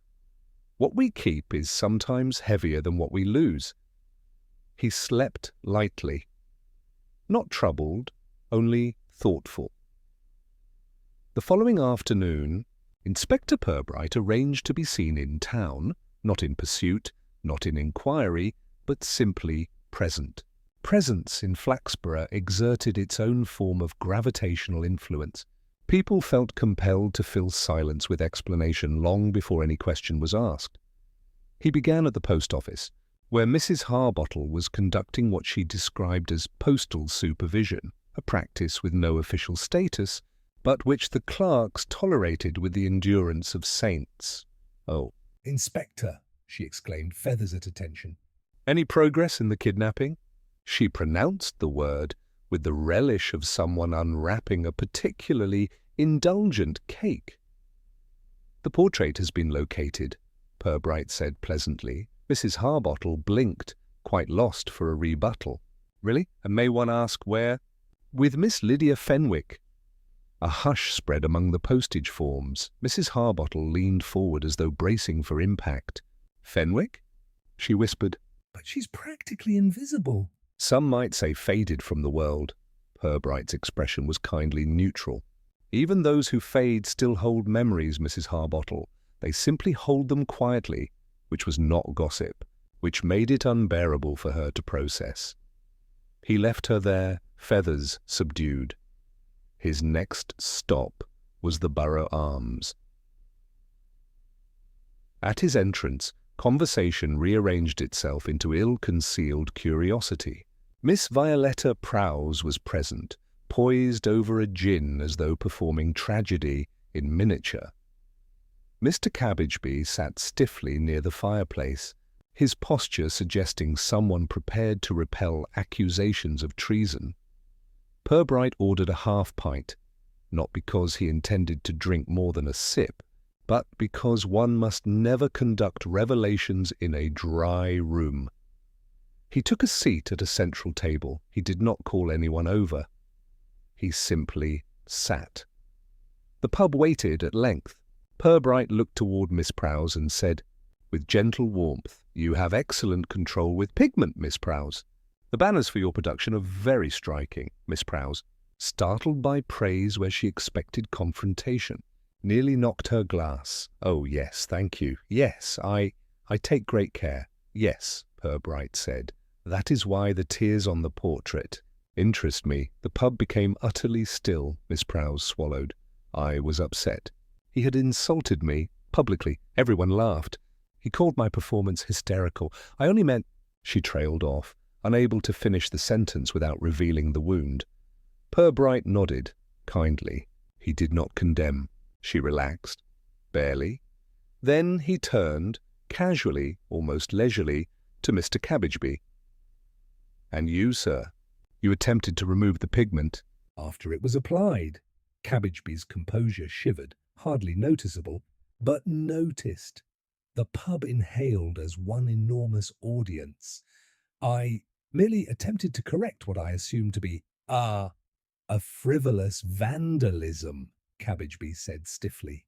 "What we keep is sometimes heavier than what we lose." He slept lightly, not troubled, only thoughtful. The following afternoon, Inspector Pubright arranged to be seen in town, not in pursuit, not in inquiry, but simply present. Presence in Flaxborough exerted its own form of gravitational influence. People felt compelled to fill silence with explanation long before any question was asked. He began at the post office, where Mrs. Harbottle was conducting what she described as postal supervision, a practice with no official status, but which the clerks tolerated with the endurance of saints. "Oh." "Inspector," she exclaimed, feathers at attention. "Any progress in the kidnapping?" She pronounced the word with the relish of someone unwrapping a particularly indulgent cake. "The portrait has been located," Pubright said pleasantly. Mrs. Harbottle blinked, quite lost for a rebuttal. "Really? And may one ask where?" "With Miss Lydia Fenwick." A hush spread among the postage forms. Mrs. Harbottle leaned forward as though bracing for impact. "Fenwick?" she whispered. "But she's practically invisible." "Some might say faded from the world." Purbright's expression was kindly neutral. "Even those who fade still hold memories, Mrs. Harbottle. They simply hold them quietly," which was not gossip, which made it unbearable for her to process. He left her there, feathers subdued. His next stop was the Borough Arms. At his entrance, conversation rearranged itself into ill-concealed curiosity. Miss Violetta Prowse was present, poised over a gin as though performing tragedy in miniature. Mr. Cabbageby sat stiffly near the fireplace, his posture suggesting someone prepared to repel accusations of treason. Pubright ordered a half-pint, not because he intended to drink more than a sip, but because one must never conduct revelations in a dry room. He took a seat at a central table. He did not call anyone over. He simply sat. The pub waited at length. Pubright looked toward Miss Prowse and said, with gentle warmth, "You have excellent control with pigment, Miss Prowse. The banners for your production are very striking." Miss Prowse, startled by praise where she expected confrontation, nearly knocked her glass. "Oh, yes, thank you. Yes, I take great care. Yes," Pubright said. "That is why the tears on the portrait interest me." The pub became utterly still. Miss Prowse swallowed. "I was upset. He had insulted me publicly. Everyone laughed. He called my performance hysterical. I only meant—" She trailed off, unable to finish the sentence without revealing the wound. Pubright nodded, kindly. He did not condemn. She relaxed. Barely. Then he turned, casually, almost leisurely, to Mr. Cabbageby. "And you, sir? You attempted to remove the pigment." "After it was applied." Cabbageby's composure shivered, hardly noticeable, but noticed. The pub inhaled as one enormous audience. I merely attempted to correct what I assumed to be, a frivolous vandalism, Cabbageby said stiffly.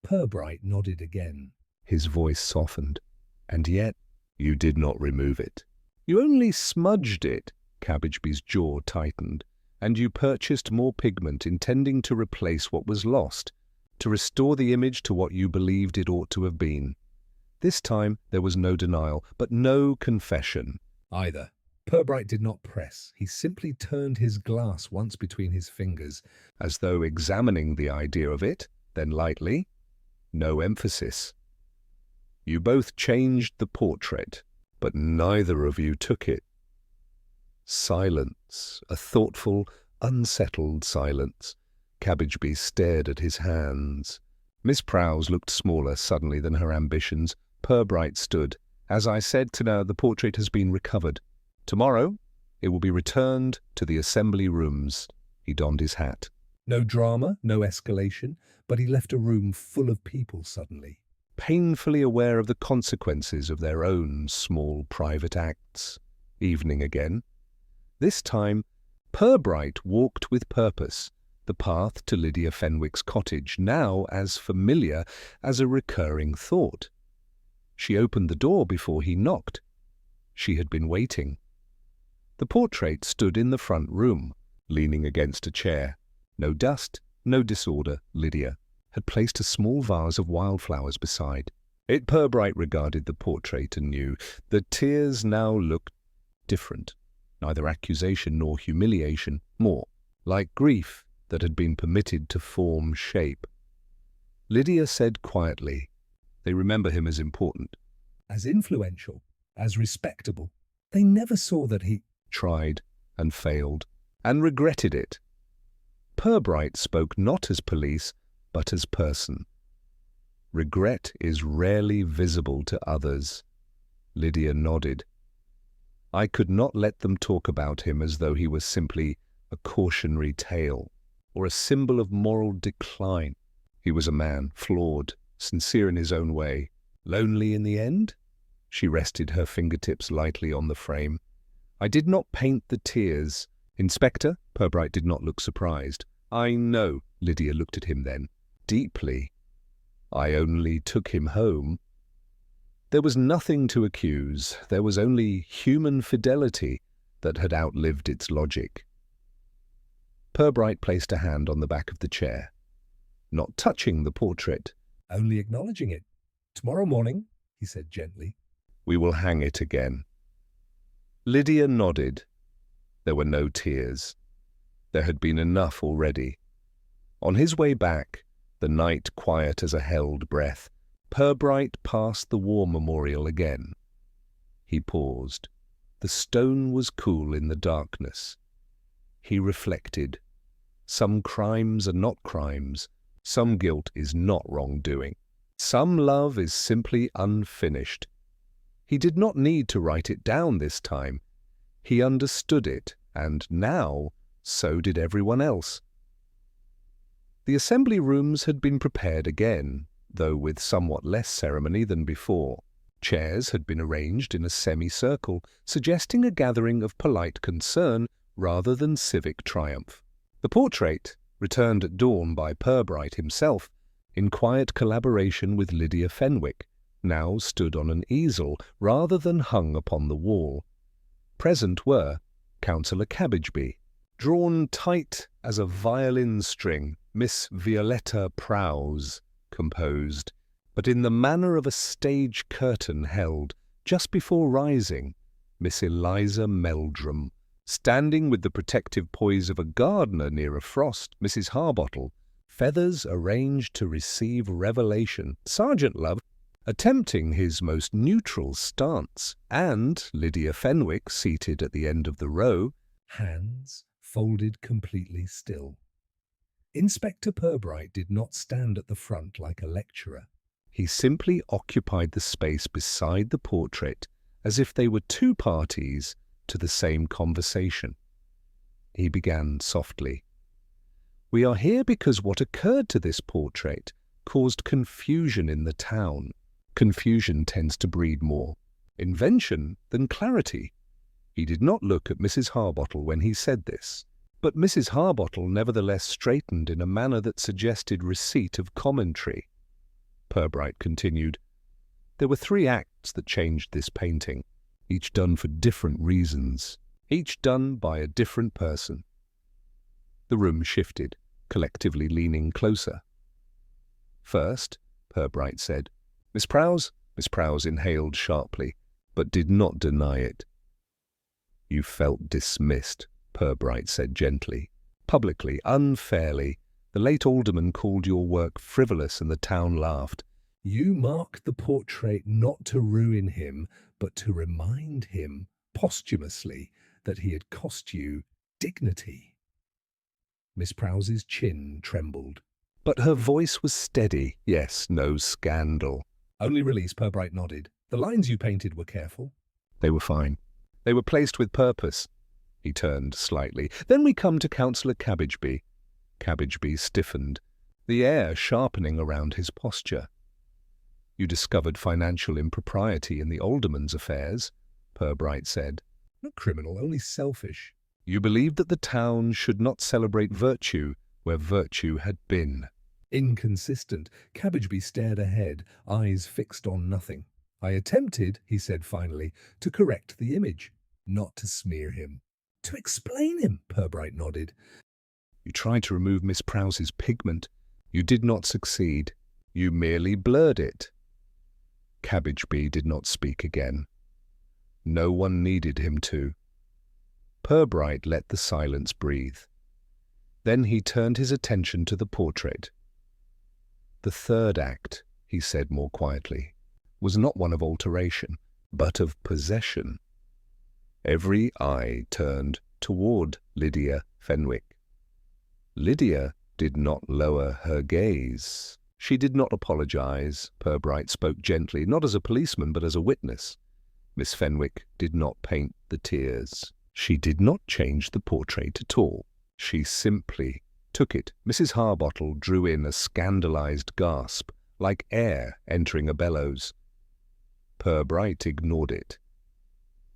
Pubright nodded again. His voice softened. And yet, you did not remove it. You only smudged it, Cabbageby's jaw tightened, and you purchased more pigment intending to replace what was lost, to restore the image to what you believed it ought to have been. This time there was no denial, but no confession. Either. Pubright did not press. He simply turned his glass once between his fingers, As though examining the idea of it, then lightly. No emphasis. You both changed the portrait, but neither of you took it. Silence, a thoughtful, unsettled silence. Cabbageby stared at his hands. Miss Prowse looked smaller suddenly than her ambitions. Pubright stood. As I said, Tina, the portrait has been recovered. Tomorrow, it will be returned to the assembly rooms. He donned his hat. No drama, no escalation, but he left a room full of people suddenly. Painfully aware of the consequences of their own small private acts. Evening again. This time, Pubright walked with purpose, the path to Lydia Fenwick's cottage, now as familiar as a recurring thought. She opened the door before he knocked. She had been waiting. The portrait stood in the front room, leaning against a chair. No dust, no disorder, Lydia had placed a small vase of wildflowers beside. It Pubright regarded the portrait anew. The tears now looked different, neither accusation nor humiliation, more like grief that had been permitted to form shape. Lydia said quietly, "They remember him as important." As influential, as respectable. They never saw that he tried and failed, and regretted it. Pubright spoke not as police, but as person. Regret is rarely visible to others. Lydia nodded. I could not let them talk about him as though he was simply a cautionary tale, or a symbol of moral decline. He was a man, flawed, sincere in his own way. Lonely in the end? She rested her fingertips lightly on the frame. I did not paint the tears. Inspector? Pubright did not look surprised. I know. Lydia looked at him then. Deeply. I only took him home. There was nothing to accuse. There was only human fidelity that had outlived its logic. Pubright placed a hand on the back of the chair, not touching the portrait. Only acknowledging it. Tomorrow morning, he said gently. We will hang it again. Lydia nodded. There were no tears. There had been enough already. On his way back, the night quiet as a held breath, Pubright passed the war memorial again. He paused. The stone was cool in the darkness. He reflected. Some crimes are not crimes. Some guilt is not wrongdoing. Some love is simply unfinished. He did not need to write it down this time. He understood it, and now so did everyone else. The assembly rooms had been prepared again, though with somewhat less ceremony than before. Chairs had been arranged in a semicircle, suggesting a gathering of polite concern rather than civic triumph. The portrait, returned at dawn by Pubright himself, in quiet collaboration with Lydia Fenwick, now stood on an easel rather than hung upon the wall. Present were Councillor Cabbageby, drawn tight as a violin string, Miss Violetta Prowse, composed, but in the manner of a stage curtain held, just before rising, Miss Eliza Meldrum, standing with the protective poise of a gardener near a frost, Mrs. Harbottle, feathers arranged to receive revelation, Sergeant Love, attempting his most neutral stance, and Lydia Fenwick seated at the end of the row, hands folded completely still. Inspector Pubright did not stand at the front like a lecturer. He simply occupied the space beside the portrait as if they were two parties to the same conversation. He began softly. We are here because what occurred to this portrait caused confusion in the town. Confusion tends to breed more invention than clarity. He did not look at Mrs. Harbottle when he said this, but Mrs. Harbottle nevertheless straightened in a manner that suggested receipt of commentary. Pubright continued, "There were 3 acts that changed this painting, each done for different reasons, each done by a different person." The room shifted, collectively leaning closer. "First," Pubright said, "Miss Prowse." Miss Prowse inhaled sharply, but did not deny it. "You felt dismissed," Pubright said gently. "Publicly, unfairly. The late alderman called your work frivolous and the town laughed. You marked the portrait not to ruin him, but to remind him, posthumously, that he had cost you dignity." Miss Prowse's chin trembled. But her voice was steady. "Yes, no scandal." "Only release," Pubright nodded. "The lines you painted were careful." "They were fine. They were placed with purpose." He turned slightly. "Then we come to Councillor Cabbageby." Cabbageby stiffened, the air sharpening around his posture. "You discovered financial impropriety in the alderman's affairs," Pubright said. "Not criminal, only selfish." "You believed that the town should not celebrate virtue where virtue had been." Inconsistent. Cabbageby stared ahead, eyes fixed on nothing. "I attempted," he said finally, "to correct the image, not to smear him." "To explain him," Pubright nodded. "You tried to remove Miss Prowse's pigment. You did not succeed. You merely blurred it." Cabbageby did not speak again. No one needed him to. Pubright let the silence breathe. Then he turned his attention to the portrait. "The 3rd act," he said more quietly, "was not one of alteration, but of possession." Every eye turned toward Lydia Fenwick. Lydia did not lower her gaze. She did not apologize. Pubright spoke gently, not as a policeman, but as a witness. Miss Fenwick did not paint the tears. She did not change the portrait at all. She simply took it. Mrs. Harbottle drew in a scandalized gasp, like air entering a bellows. Pubright ignored it.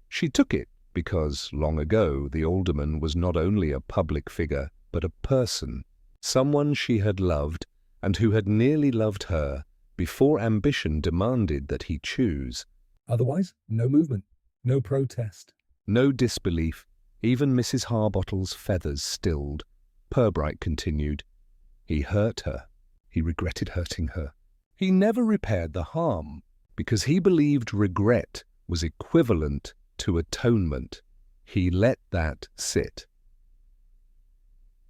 She took it because, long ago, the alderman was not only a public figure, but a person, someone she had loved and who had nearly loved her before ambition demanded that he choose. Otherwise, no movement, no protest. No disbelief. Even Mrs. Harbottle's feathers stilled. Pubright continued. He hurt her. He regretted hurting her. He never repaired the harm, because he believed regret was equivalent to atonement. He let that sit.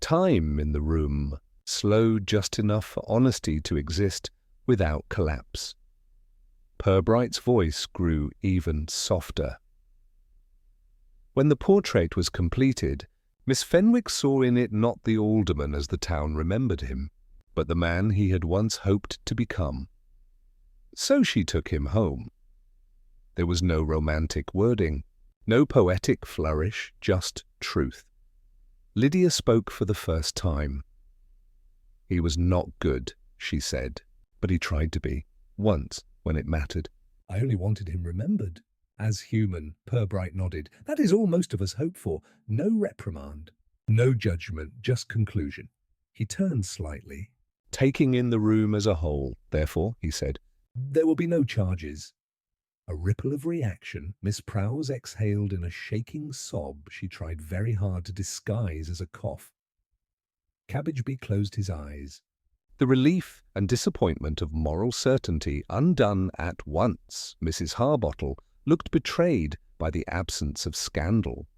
Time in the room slowed just enough for honesty to exist without collapse. Purbright's voice grew even softer. When the portrait was completed, Miss Fenwick saw in it not the alderman as the town remembered him, but the man he had once hoped to become. So she took him home. There was no romantic wording, no poetic flourish, just truth. Lydia spoke for the first time. "He was not good," she said, "but he tried to be, once, when it mattered." "I only wanted him remembered. As human," Pubright nodded. "That is all most of us hope for. No reprimand, no judgment, just conclusion." He turned slightly. "Taking in the room as a whole, therefore," he said. "There will be no charges." A ripple of reaction. Miss Prowse exhaled in a shaking sob she tried very hard to disguise as a cough. Cabbageby closed his eyes. The relief and disappointment of moral certainty undone at once. Mrs. Harbottle looked betrayed by the absence of scandal.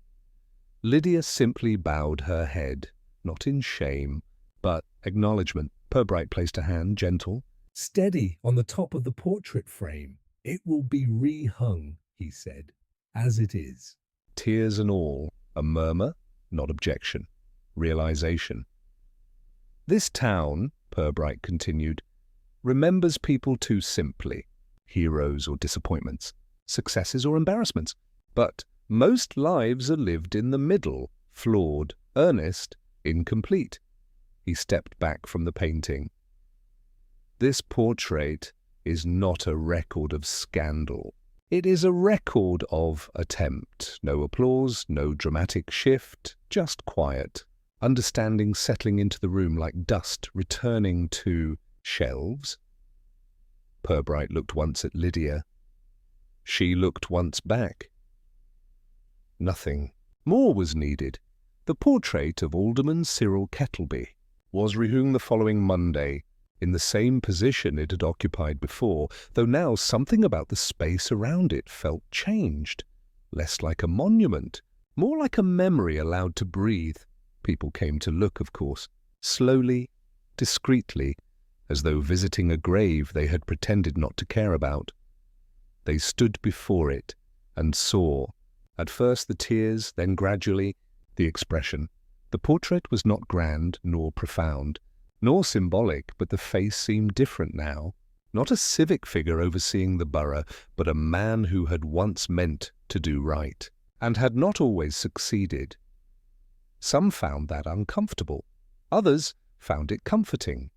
Lydia simply bowed her head, not in shame, but acknowledgment. Pubright placed a hand, gentle. "Steady, on the top of the portrait frame. It will be rehung," he said, "as it is." Tears and all, a murmur, not objection, realization. "This town," Pubright continued, "remembers people too simply, heroes or disappointments, successes or embarrassments. But most lives are lived in the middle, flawed, earnest, incomplete." He stepped back from the painting. This portrait is not a record of scandal. It is a record of attempt. No applause, no dramatic shift, just quiet. Understanding settling into the room like dust returning to shelves. Pubright looked once at Lydia. She looked once back. Nothing more was needed. The portrait of Alderman Cyril Kettleby was rehung the following Monday, in the same position it had occupied before, though now something about the space around it felt changed. Less like a monument, more like a memory allowed to breathe. People came to look, of course, slowly, discreetly, as though visiting a grave they had pretended not to care about. They stood before it and saw, at first the tears, then gradually the expression. The portrait was not grand nor profound, nor symbolic, but the face seemed different now. Not a civic figure overseeing the borough, but a man who had once meant to do right, and had not always succeeded. Some found that uncomfortable. Others found it comforting.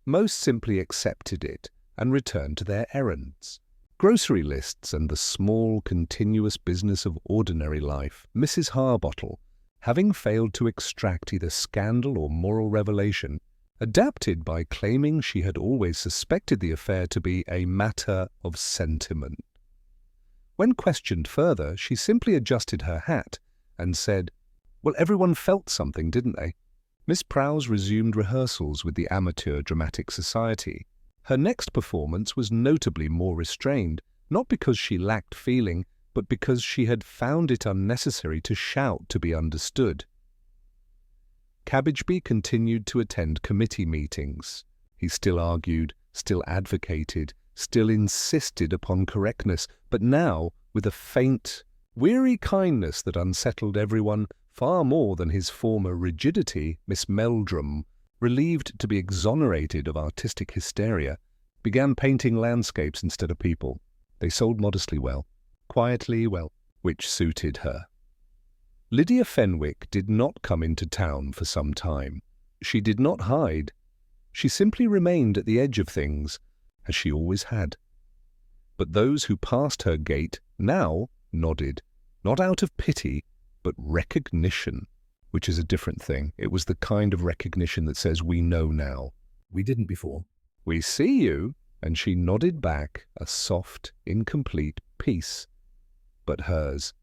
Most simply accepted it and returned to their errands. Grocery lists and the small, continuous business of ordinary life. Mrs. Harbottle, having failed to extract either scandal or moral revelation, adapted by claiming she had always suspected the affair to be a matter of sentiment. When questioned further, she simply adjusted her hat and said, "Well, everyone felt something, didn't they?" Miss Prowse resumed rehearsals with the Amateur Dramatic Society. Her next performance was notably more restrained, not because she lacked feeling, but because she had found it unnecessary to shout to be understood. Cabbageby continued to attend committee meetings. He still argued, still advocated, still insisted upon correctness, but now with a faint, weary kindness that unsettled everyone far more than his former rigidity. Miss Meldrum, relieved to be exonerated of artistic hysteria, began painting landscapes instead of people. They sold modestly well, quietly well, which suited her. Lydia Fenwick did not come into town for some time. She did not hide. She simply remained at the edge of things, as she always had. But those who passed her gate now nodded, not out of pity, but recognition, which is a different thing. It was the kind of recognition that says, "We know now. We didn't before." We see you," and she nodded back a soft, incomplete peace, but hers.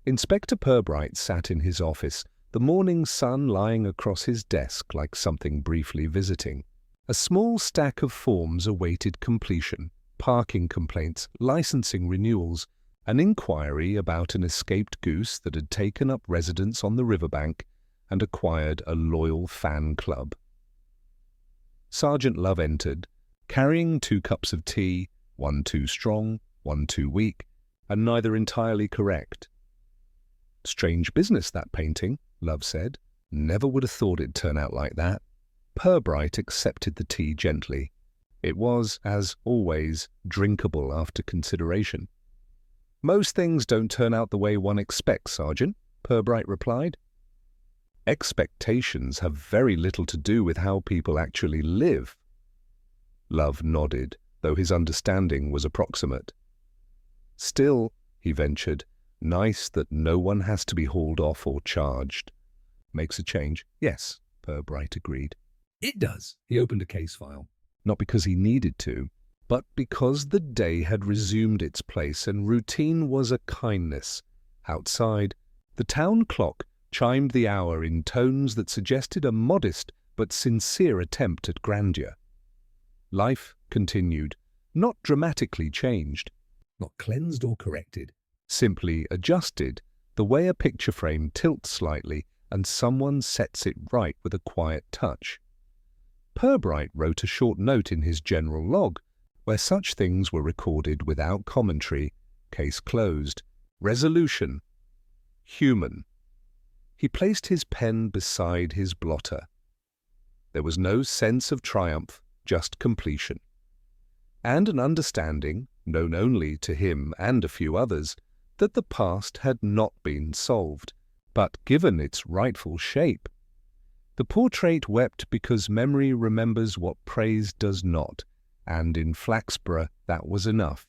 Inspector Pubright sat in his office, the morning sun lying across his desk like something briefly visiting. A small stack of forms awaited completion: parking complaints, licensing renewals, an inquiry about an escaped goose that had taken up residence on the riverbank and acquired a loyal fan club. Sergeant Love entered, carrying 2 cups of tea, one too strong, one too weak, and neither entirely correct. "Strange business, that painting," Love said. "Never would have thought it'd turn out like that." Pubright accepted the tea gently. It was, as always, drinkable after consideration. "Most things don't turn out the way one expects, Sergeant," Pubright replied. "Expectations have very little to do with how people actually live." Love nodded, though his understanding was approximate. "Still," he ventured, "nice that no one has to be hauled off or charged." "Makes a change." "Yes," Pubright agreed. "It does." He opened a case file. Not because he needed to, but because the day had resumed its place and routine was a kindness. Outside, the town clock chimed the hour in tones that suggested a modest but sincere attempt at grandeur. Life continued, not dramatically changed, Not cleansed or corrected. simply adjusted, the way a picture frame tilts slightly and someone sets it right with a quiet touch. Pubright wrote a short note in his general log, where such things were recorded without commentary: case closed, resolution, human. He placed his pen beside his blotter. There was no sense of triumph, just completion. And an understanding, known only to him and a few others, that the past had not been solved, but given its rightful shape. The portrait wept because memory remembers what praise does not, and in Flaxborough that was enough.